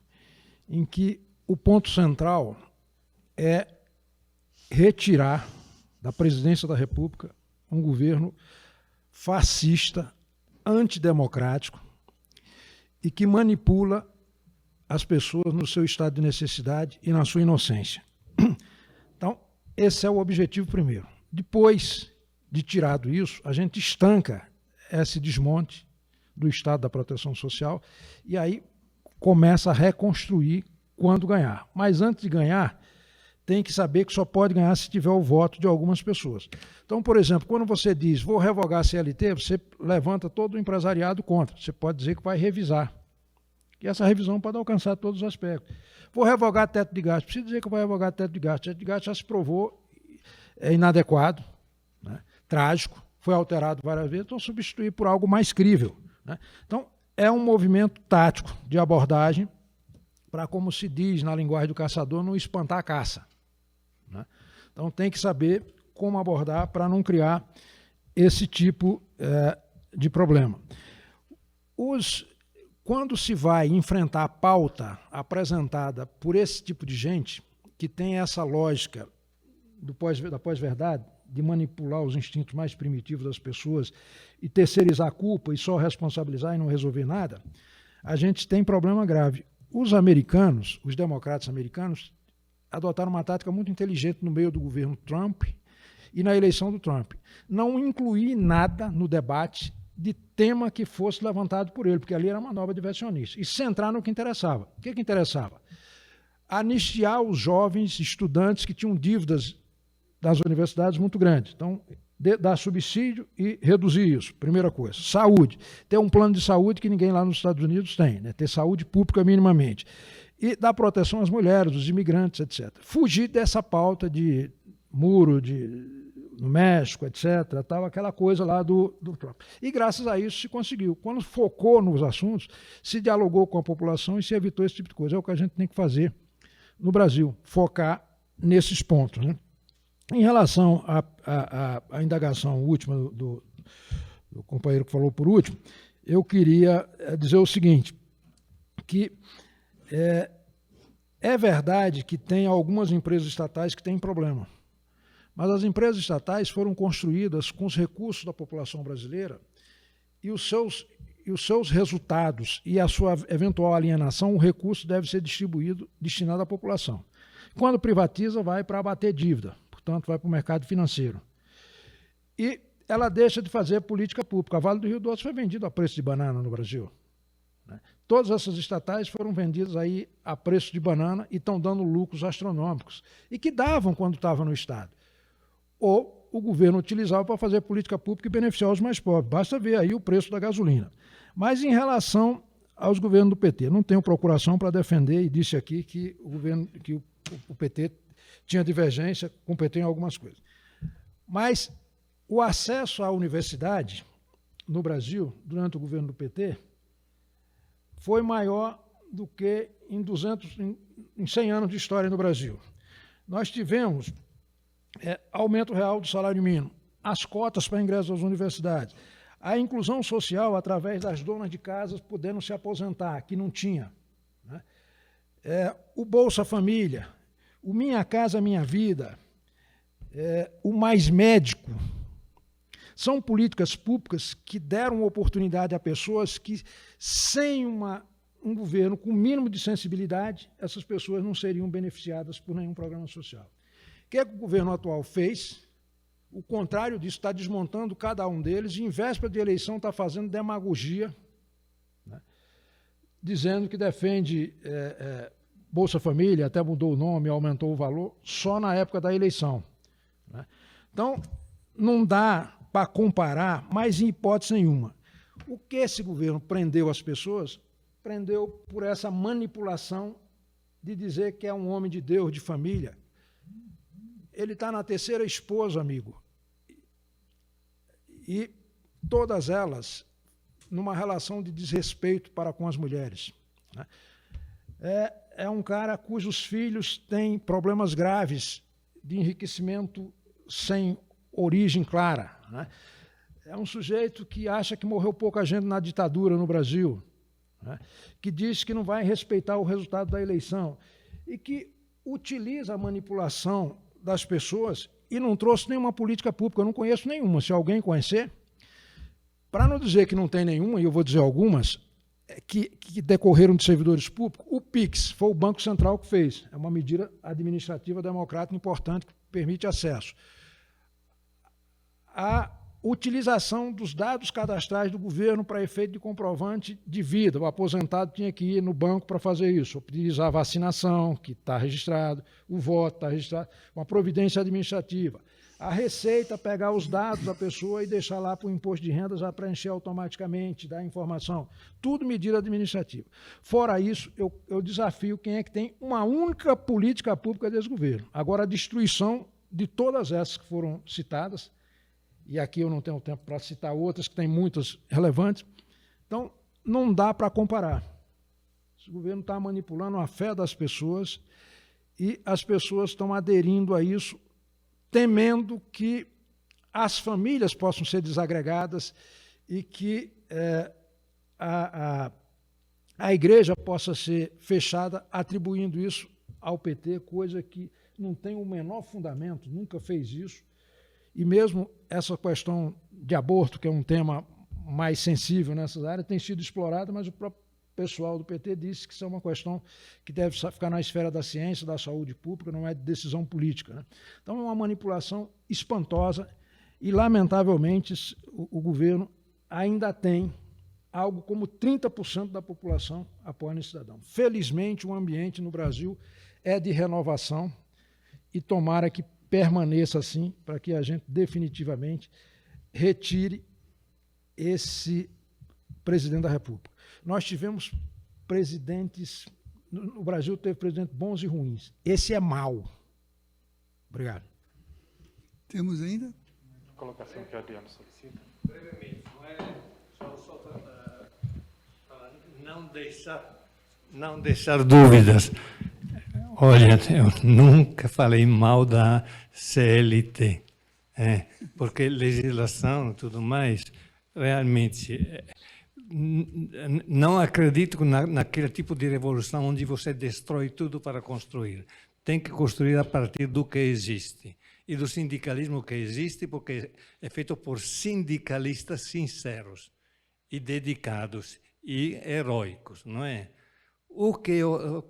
em que o ponto central é retirar da presidência da República um governo fascista, antidemocrático e que manipula as pessoas no seu estado de necessidade e na sua inocência. Então, esse é o objetivo primeiro. Depois de tirado isso, a gente estanca esse desmonte do Estado da Proteção Social e aí começa a reconstruir quando ganhar. Mas antes de ganhar, tem que saber que só pode ganhar se tiver o voto de algumas pessoas. Então, por exemplo, quando você diz vou revogar a CLT, você levanta todo o empresariado contra. Você pode dizer que vai revisar. E essa revisão pode alcançar todos os aspectos. Vou revogar teto de gasto. Preciso dizer que vai revogar teto de gasto. Teto de gasto já se provou inadequado, né? Trágico, foi alterado várias vezes, então substituir por algo mais crível, né? Então, é um movimento tático de abordagem para, como se diz na linguagem do caçador, não espantar a caça, né? Então, tem que saber como abordar para não criar esse tipo de problema. Quando se vai enfrentar a pauta apresentada por esse tipo de gente, que tem essa lógica da pós-verdade, de manipular os instintos mais primitivos das pessoas e terceirizar a culpa e só responsabilizar e não resolver nada, a gente tem problema grave. Os americanos, os democratas americanos, adotaram uma tática muito inteligente no meio do governo Trump e na eleição do Trump. Não incluir nada no debate de tema que fosse levantado por ele, porque ali era manobra diversionista. E centrar no que interessava. O que interessava? Anistiar os jovens estudantes que tinham dívidas das universidades muito grandes. Então, dar subsídio e reduzir isso, primeira coisa. Saúde. Ter um plano de saúde que ninguém lá nos Estados Unidos tem, né? Ter saúde pública minimamente. E dar proteção às mulheres, aos imigrantes, etc. Fugir dessa pauta de muro no México, etc., tal, aquela coisa lá do Trump. E graças a isso se conseguiu. Quando focou nos assuntos, se dialogou com a população e se evitou esse tipo de coisa. É o que a gente tem que fazer no Brasil, focar nesses pontos, né? Em relação à indagação última do companheiro que falou por último, eu queria dizer o seguinte, que é verdade que tem algumas empresas estatais que têm problema, mas as empresas estatais foram construídas com os recursos da população brasileira e os seus resultados e a sua eventual alienação, o recurso deve ser destinado à população. Quando privatiza, vai para abater dívida, portanto, vai para o mercado financeiro. E ela deixa de fazer política pública. A Vale do Rio Doce foi vendido a preço de banana no Brasil, né? Todas essas estatais foram vendidas aí a preço de banana e estão dando lucros astronômicos, e que davam quando estava no Estado. Ou o governo utilizava para fazer política pública e beneficiar os mais pobres. Basta ver aí o preço da gasolina. Mas em relação aos governos do PT, não tenho procuração para defender, e disse aqui que o PT tinha divergência com o PT em algumas coisas. Mas o acesso à universidade no Brasil, durante o governo do PT, foi maior do que em 100 anos de história no Brasil. Nós tivemos aumento real do salário mínimo, as cotas para ingresso às universidades, a inclusão social através das donas de casas podendo se aposentar, que não tinha, né? O Bolsa Família, o Minha Casa Minha Vida, o Mais Médico, são políticas públicas que deram oportunidade a pessoas que, sem um governo com o mínimo de sensibilidade, essas pessoas não seriam beneficiadas por nenhum programa social. O que o governo atual fez? O contrário disso, está desmontando cada um deles e, em véspera de eleição, está fazendo demagogia, né, dizendo que defende Bolsa Família, até mudou o nome, aumentou o valor, só na época da eleição, né? Então, não dá para comparar, mas em hipótese nenhuma. O que esse governo prendeu as pessoas? Prendeu por essa manipulação de dizer que é um homem de Deus, de família. Ele está na terceira esposa, amigo. E todas elas numa relação de desrespeito para com as mulheres, né? É um cara cujos filhos têm problemas graves de enriquecimento sem origem clara, né? É um sujeito que acha que morreu pouca gente na ditadura no Brasil, né? Que diz que não vai respeitar o resultado da eleição e que utiliza a manipulação das pessoas e não trouxe nenhuma política pública. Eu não conheço nenhuma. Se alguém conhecer, para não dizer que não tem nenhuma, e eu vou dizer algumas, que decorreram de servidores públicos, o PIX foi o Banco Central que fez. É uma medida administrativa democrática importante que permite acesso. A utilização dos dados cadastrais do governo para efeito de comprovante de vida. O aposentado tinha que ir no banco para fazer isso, utilizar a vacinação, que está registrado, o voto está registrado, uma providência administrativa. A Receita pegar os dados da pessoa e deixar lá para o imposto de renda já preencher automaticamente, dar informação. Tudo medida administrativa. Fora isso, eu desafio quem é que tem uma única política pública desse governo. Agora, a destruição de todas essas que foram citadas, e aqui eu não tenho tempo para citar outras, que tem muitas relevantes, então não dá para comparar. Esse governo está manipulando a fé das pessoas e as pessoas estão aderindo a isso, temendo que as famílias possam ser desagregadas e que a igreja possa ser fechada, atribuindo isso ao PT, coisa que não tem o menor fundamento, nunca fez isso. E mesmo essa questão de aborto, que é um tema mais sensível nessas áreas, tem sido explorada, mas o próprio pessoal do PT disse que isso é uma questão que deve ficar na esfera da ciência, da saúde pública, não é de decisão política, né? Então é uma manipulação espantosa e, lamentavelmente, o governo ainda tem algo como 30% da população apoiando esse cidadão. Felizmente, o ambiente no Brasil é de renovação e tomara que permaneça assim, para que a gente definitivamente retire esse presidente da República. Nós tivemos presidentes, no Brasil teve presidentes bons e ruins. Esse é mau. Obrigado. Temos ainda? A colocação que o Adriano solicita. Brevemente, só para não deixar dúvidas. Olha, eu nunca falei mal da CLT, porque legislação e tudo mais, realmente, não acredito naquele tipo de revolução onde você destrói tudo para construir. Tem que construir a partir do que existe. E do sindicalismo que existe, porque é feito por sindicalistas sinceros e dedicados e heróicos, não é? O que eu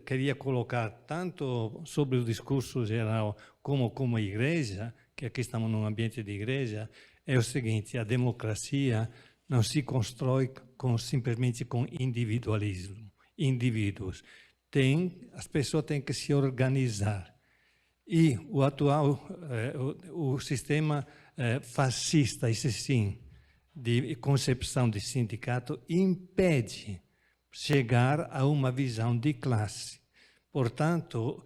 queria colocar, tanto sobre o discurso geral como a igreja, que aqui estamos num ambiente de igreja, é o seguinte: a democracia não se constrói simplesmente com individualismo, indivíduos. As pessoas têm que se organizar. E o atual, o sistema fascista, esse sim, de concepção de sindicato, impede chegar a uma visão de classe. Portanto,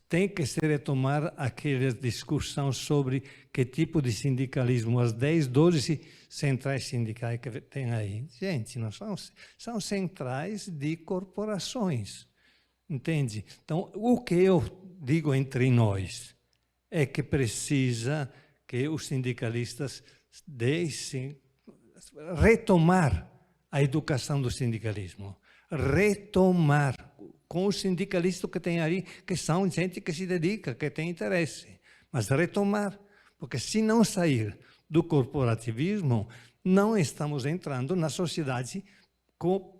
tem que se retomar aquela discussão sobre que tipo de sindicalismo, as 10, 12 centrais sindicais que tem aí. Gente, não são centrais de corporações, entende? Então, o que eu digo entre nós é que precisa que os sindicalistas deixem retomar a educação do sindicalismo, retomar com os sindicalistas que tem aí, que são gente que se dedica, que tem interesse, mas retomar, porque se não sair do corporativismo, não estamos entrando na sociedade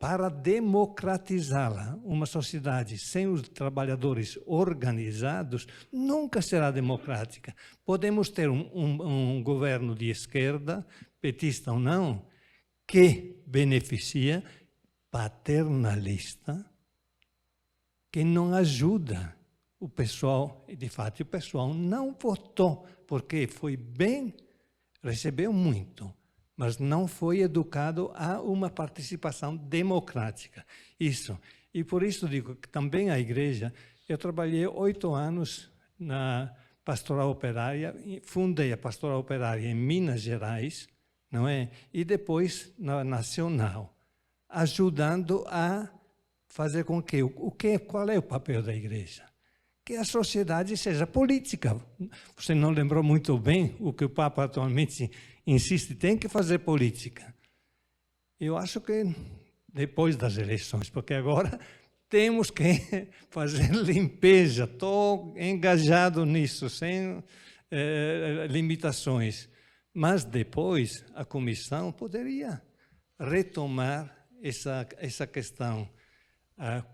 para democratizá-la. Uma sociedade sem os trabalhadores organizados nunca será democrática. Podemos ter um governo de esquerda, petista ou não, que beneficia, paternalista, que não ajuda o pessoal, e de fato o pessoal não votou, porque foi bem, recebeu muito, mas não foi educado a uma participação democrática. Isso. E por isso digo que também a igreja, eu trabalhei 8 anos na Pastoral Operária, fundei a Pastoral Operária em Minas Gerais, não é? E depois na Nacional, ajudando a fazer com que qual é o papel da igreja? Que a sociedade seja política. Você não lembrou muito bem o que o Papa atualmente insiste, tem que fazer política. Eu acho que depois das eleições, porque agora temos que fazer limpeza. Estou engajado nisso, sem limitações. Mas depois a comissão poderia retomar essa questão.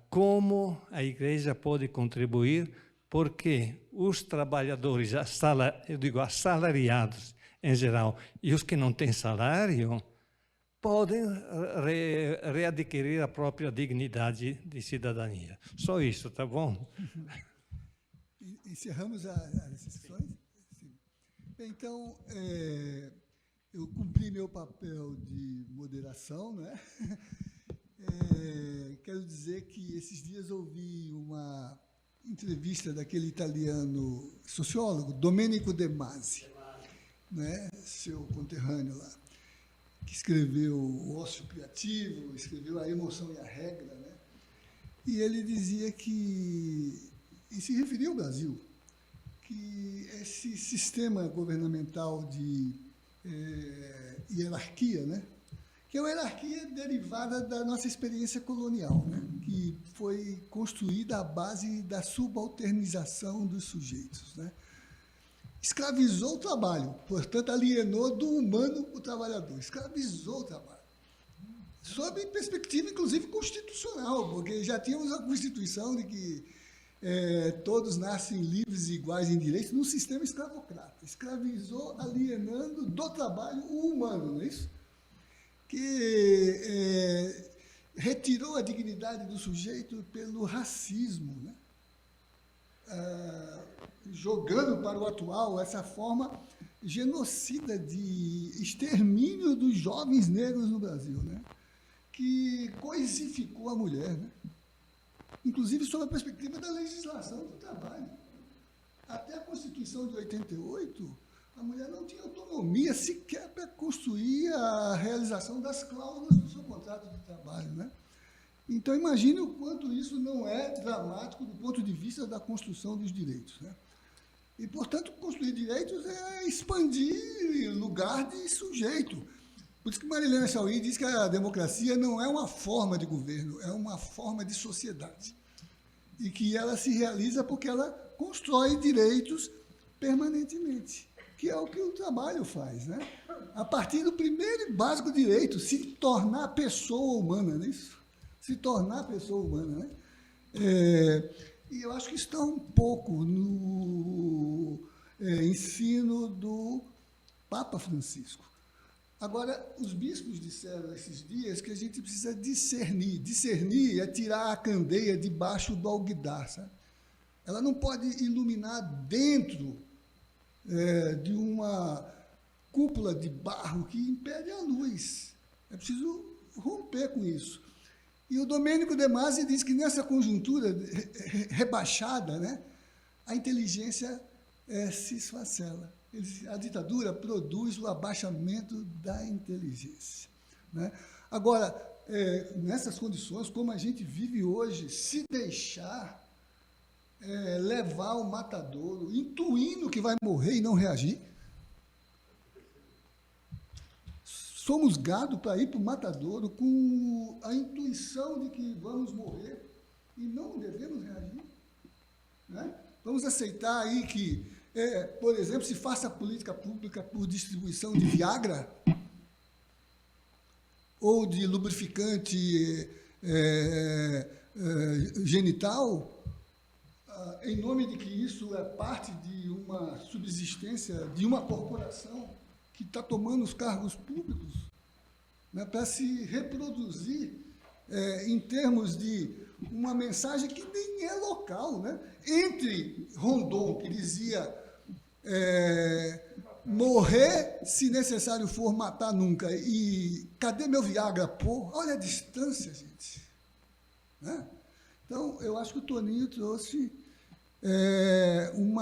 Como a igreja pode contribuir, porque os trabalhadores, eu digo assalariados em geral, e os que não têm salário, podem readquirir a própria dignidade de cidadania. Só isso, tá bom? Encerramos as sessões? Sim. Bem, então, eu cumpri meu papel de moderação, né? Quero dizer que esses dias ouvi uma entrevista daquele italiano sociólogo, Domenico De Masi, né, seu conterrâneo lá, que escreveu O Ócio Criativo, escreveu A Emoção e a Regra, né? E ele dizia que, e se referia ao Brasil, que esse sistema governamental de hierarquia, né, que é uma hierarquia derivada da nossa experiência colonial, né, que foi construída à base da subalternização dos sujeitos, né, escravizou o trabalho, portanto, alienou do humano o trabalhador, escravizou o trabalho. Sob perspectiva, inclusive, constitucional, porque já tínhamos a Constituição de que todos nascem livres e iguais em direitos num sistema escravocrata. Escravizou, alienando do trabalho o humano, não é isso? Que retirou a dignidade do sujeito pelo racismo, né? Jogando para o atual essa forma genocida de extermínio dos jovens negros no Brasil, né? Que coisificou a mulher, né? Inclusive sob a perspectiva da legislação do trabalho. Até a Constituição de 88, a mulher não tinha autonomia sequer para construir a realização das cláusulas do seu contrato de trabalho, né? Então, imagine o quanto isso não é dramático do ponto de vista da construção dos direitos, né? E, portanto, construir direitos é expandir lugar de sujeito. Por isso que Marilena Chaui diz que a democracia não é uma forma de governo, é uma forma de sociedade. E que ela se realiza porque ela constrói direitos permanentemente, que é o que o trabalho faz, né? A partir do primeiro e básico direito, se tornar pessoa humana, não é isso? Se tornar pessoa humana, né? E eu acho que isso está um pouco no ensino do Papa Francisco. Agora, os bispos disseram esses dias que a gente precisa discernir. Discernir é tirar a candeia debaixo do alguidar, sabe? Ela não pode iluminar dentro de uma cúpula de barro que impede a luz. É preciso romper com isso. E o Domênico De Masi diz que nessa conjuntura rebaixada, né, a inteligência se esfacela. A ditadura produz o abaixamento da inteligência, né? Agora, nessas condições, como a gente vive hoje, se deixar levar o matadouro, intuindo que vai morrer e não reagir, somos gado para ir para o matadouro com a intuição de que vamos morrer e não devemos reagir, né? Vamos aceitar aí que, por exemplo, se faça política pública por distribuição de Viagra ou de lubrificante genital, em nome de que isso é parte de uma subsistência de uma corporação que está tomando os cargos públicos, né, para se reproduzir em termos de uma mensagem que nem é local, né? Entre Rondon, que dizia morrer se necessário for, matar nunca, e cadê meu Viagra, pô? Olha a distância, gente, né? Então, eu acho que o Toninho trouxe um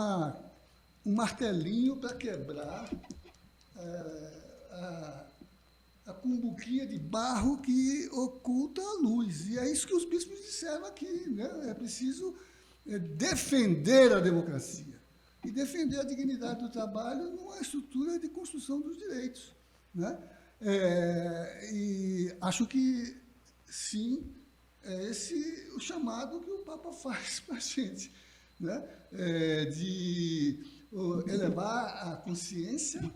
martelinho para quebrar a cumbuquinha de barro que oculta a luz. E é isso que os bispos disseram aqui, né? É preciso defender a democracia e defender a dignidade do trabalho numa estrutura de construção dos direitos, né? E acho que, sim, é esse o chamado que o Papa faz para a gente, né? De elevar a consciência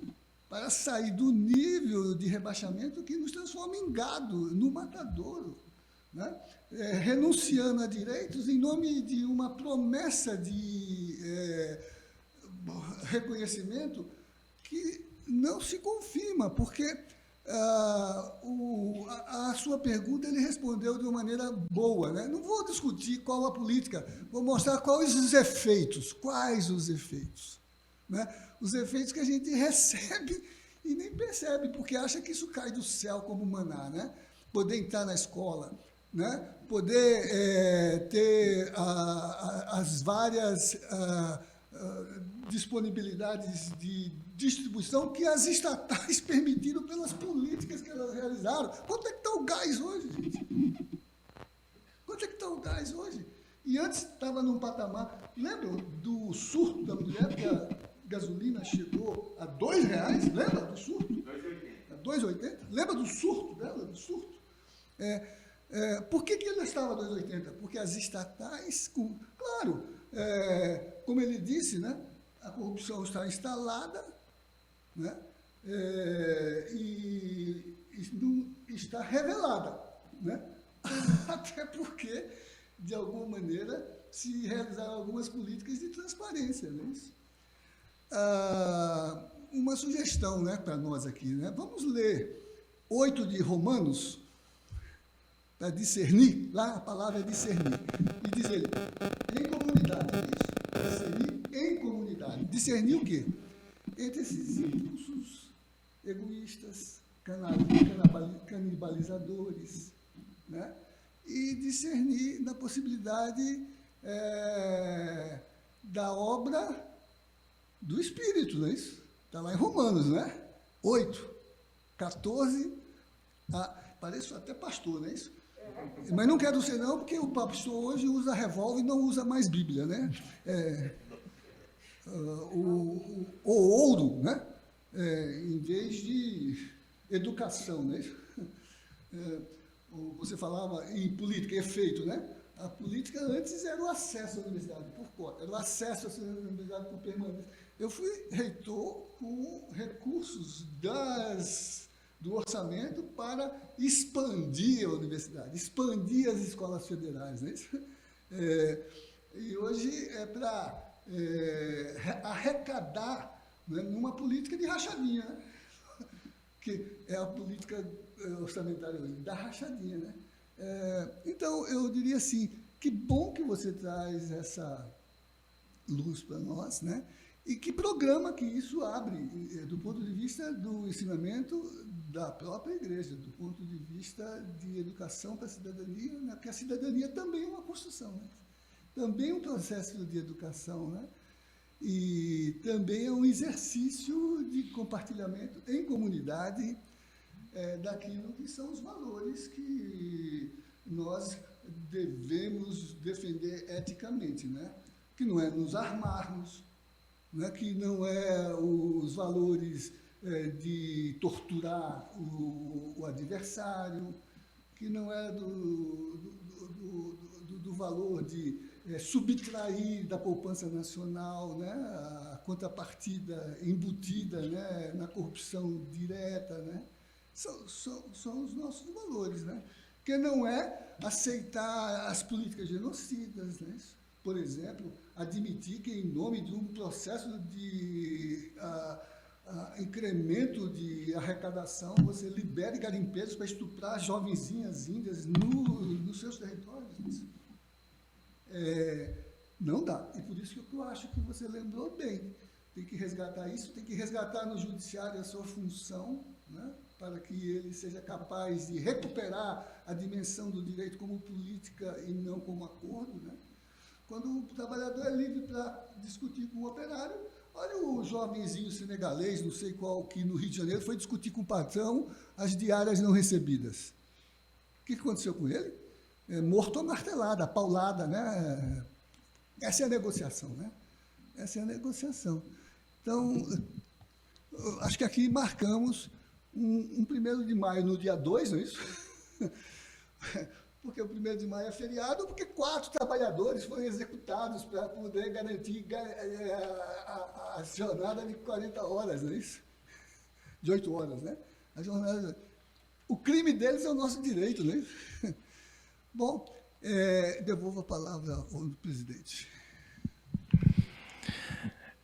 para sair do nível de rebaixamento que nos transforma em gado, no matadouro, né? Renunciando a direitos em nome de uma promessa de reconhecimento que não se confirma, porque a sua pergunta ele respondeu de uma maneira boa, né? Não vou discutir qual a política, vou mostrar quais os efeitos, né? Os efeitos que a gente recebe e nem percebe, porque acha que isso cai do céu como maná, né? Poder entrar na escola, né? Poder ter as várias disponibilidades de distribuição que as estatais permitiram pelas políticas que elas realizaram. Quanto é que está o gás hoje, gente? Quanto é que está o gás hoje? E antes estava num patamar... Lembra do surto da mulher, que a gasolina chegou a R$2? Lembra do surto? 2,80. 2,80? Lembra do surto dela? Do surto? Por que ela estava a 2,80? Porque as estatais... Claro, como ele disse, né? A corrupção está instalada, né? E não está revelada, né? Até porque, de alguma maneira, se realizaram algumas políticas de transparência, não é isso? Uma sugestão, né, para nós aqui, né? Vamos ler 8 de Romanos, para discernir, lá a palavra é discernir, e diz ele, em comunidade, é isso? Discernir em comunidade. Discernir o quê? Entre esses impulsos egoístas, canibalizadores, né? E discernir na possibilidade da obra do Espírito, não é isso? Está lá em Romanos, não é? 8, 14, pareço até pastor, não é isso? Mas não quero ser não, porque o pastor hoje usa revólver e não usa mais Bíblia, né? O ouro, né? Em vez de educação, né? Você falava em política, efeito, né? A política antes era o acesso à universidade por cota, era o acesso à universidade por permanência. Eu fui reitor com recursos do orçamento para expandir a universidade, expandir as escolas federais, né? E hoje é para arrecadar, né, numa política de rachadinha, né? Que é a política orçamentária hoje, da rachadinha, né? Então, eu diria assim, que bom que você traz essa luz para nós, né? E que programa que isso abre, do ponto de vista do ensinamento da própria igreja, do ponto de vista de educação para a cidadania, né? Porque a cidadania também é uma construção, né? Também é um processo de educação, né? E também é um exercício de compartilhamento em comunidade daquilo que são os valores que nós devemos defender eticamente, né? Que não é nos armarmos, né? Que não é os valores de torturar o adversário, que não é do valor de subtrair da poupança nacional, né, a contrapartida embutida, né, na corrupção direta, né, são os nossos valores, né, que não é aceitar as políticas genocidas, né, por exemplo, admitir que em nome de um processo de incremento de arrecadação você libere garimpeiros para estuprar jovenzinhas índias nos seus territórios. Não dá. E por isso que eu acho que você lembrou bem. Tem que resgatar isso, tem que resgatar no judiciário a sua função, né, para que ele seja capaz de recuperar a dimensão do direito como política e não como acordo, né? Quando o trabalhador é livre para discutir com o operário, olha o jovenzinho senegalês, não sei qual, que no Rio de Janeiro foi discutir com o patrão as diárias não recebidas. O que aconteceu com ele? Morto a martelada, a paulada, né? Essa é a negociação, né? Essa é a negociação. Então, acho que aqui marcamos um 1º de maio no dia 2, não é isso? Porque o 1º de maio é feriado, porque 4 trabalhadores foram executados para poder garantir a jornada de 40 horas, não é isso? De 8 horas, né? A jornada... O crime deles é o nosso direito, não é isso? Bom, devolvo a palavra ao presidente.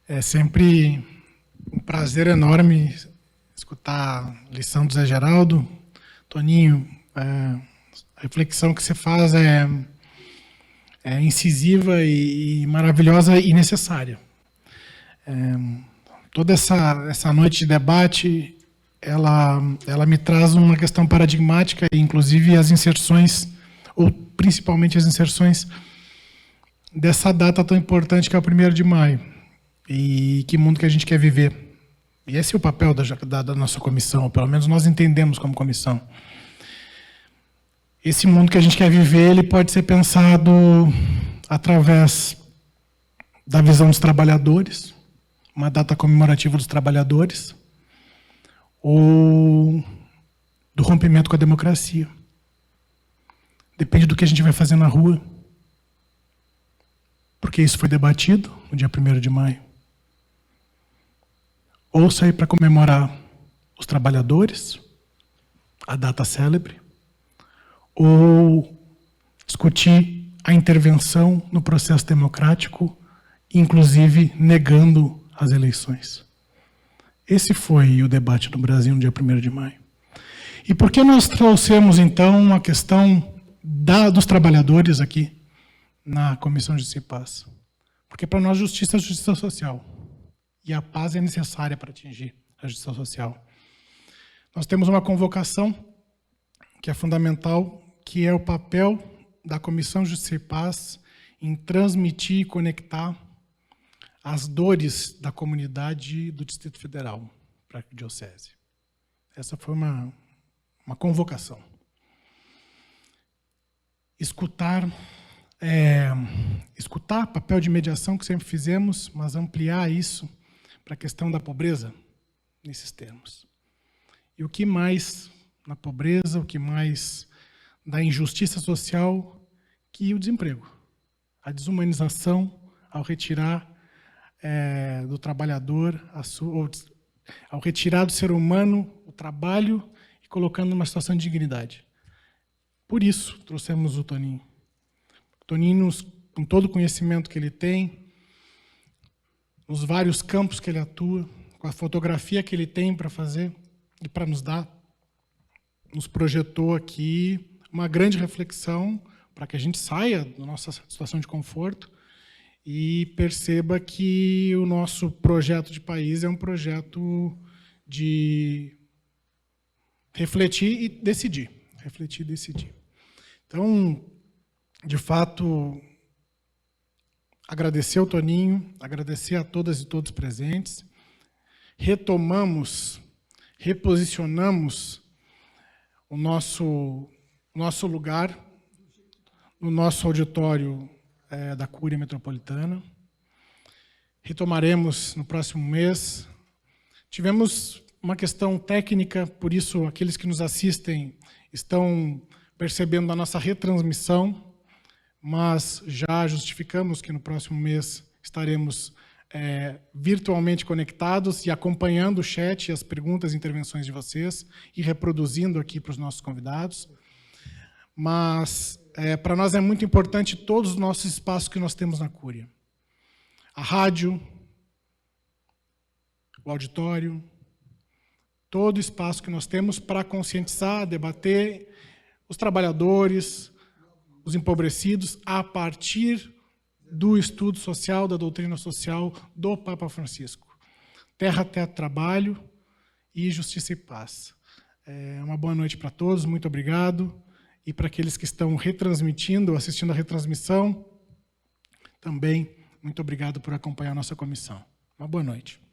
É sempre um prazer enorme escutar a lição do Zé Geraldo. Toninho, a reflexão que você faz é incisiva e maravilhosa e necessária. Toda essa noite de debate, ela me traz uma questão paradigmática, inclusive as inserções, ou principalmente as inserções dessa data tão importante que é o 1º de maio. E que mundo que a gente quer viver. E esse é o papel da nossa comissão, pelo menos nós entendemos como comissão. Esse mundo que a gente quer viver, ele pode ser pensado através da visão dos trabalhadores, uma data comemorativa dos trabalhadores, ou do rompimento com a democracia. Depende do que a gente vai fazer na rua, porque isso foi debatido no dia 1º de maio. Ou sair para comemorar os trabalhadores, a data célebre, ou discutir a intervenção no processo democrático, inclusive negando as eleições. Esse foi o debate no Brasil no dia 1º de maio. E por que nós trouxemos, então, a questão dos trabalhadores aqui na Comissão de Justiça e Paz? Porque para nós justiça é justiça social. E a paz é necessária para atingir a justiça social. Nós temos uma convocação que é fundamental, que é o papel da Comissão de Justiça e Paz em transmitir e conectar as dores da comunidade do Distrito Federal para a Diocese. Essa foi uma convocação. Escutar, papel de mediação que sempre fizemos, mas ampliar isso para a questão da pobreza, nesses termos. E o que mais na pobreza, o que mais da injustiça social que o desemprego. A desumanização ao retirar do trabalhador, ao retirar do ser humano o trabalho e colocando numa situação de dignidade. Por isso, trouxemos o Toninho. O Toninho, com todo o conhecimento que ele tem, nos vários campos que ele atua, com a fotografia que ele tem para fazer e para nos dar, nos projetou aqui uma grande reflexão para que a gente saia da nossa situação de conforto e perceba que o nosso projeto de país é um projeto de refletir e decidir. Refletir e decidir. Então, de fato, agradecer ao Toninho, agradecer a todas e todos presentes. Retomamos, reposicionamos o nosso lugar no nosso auditório da Cúria Metropolitana. Retomaremos no próximo mês. Tivemos uma questão técnica, por isso aqueles que nos assistem estão percebendo a nossa retransmissão, mas já justificamos que no próximo mês estaremos virtualmente conectados e acompanhando o chat, as perguntas e intervenções de vocês e reproduzindo aqui para os nossos convidados. Mas para nós é muito importante todos os nossos espaços que nós temos na Cúria. A rádio, o auditório, todo o espaço que nós temos para conscientizar, debater os trabalhadores, os empobrecidos, a partir do estudo social, da doutrina social do Papa Francisco. Terra, teto, trabalho e justiça e paz. Uma boa noite para todos, muito obrigado. E para aqueles que estão retransmitindo, assistindo a retransmissão, também muito obrigado por acompanhar a nossa comissão. Uma boa noite.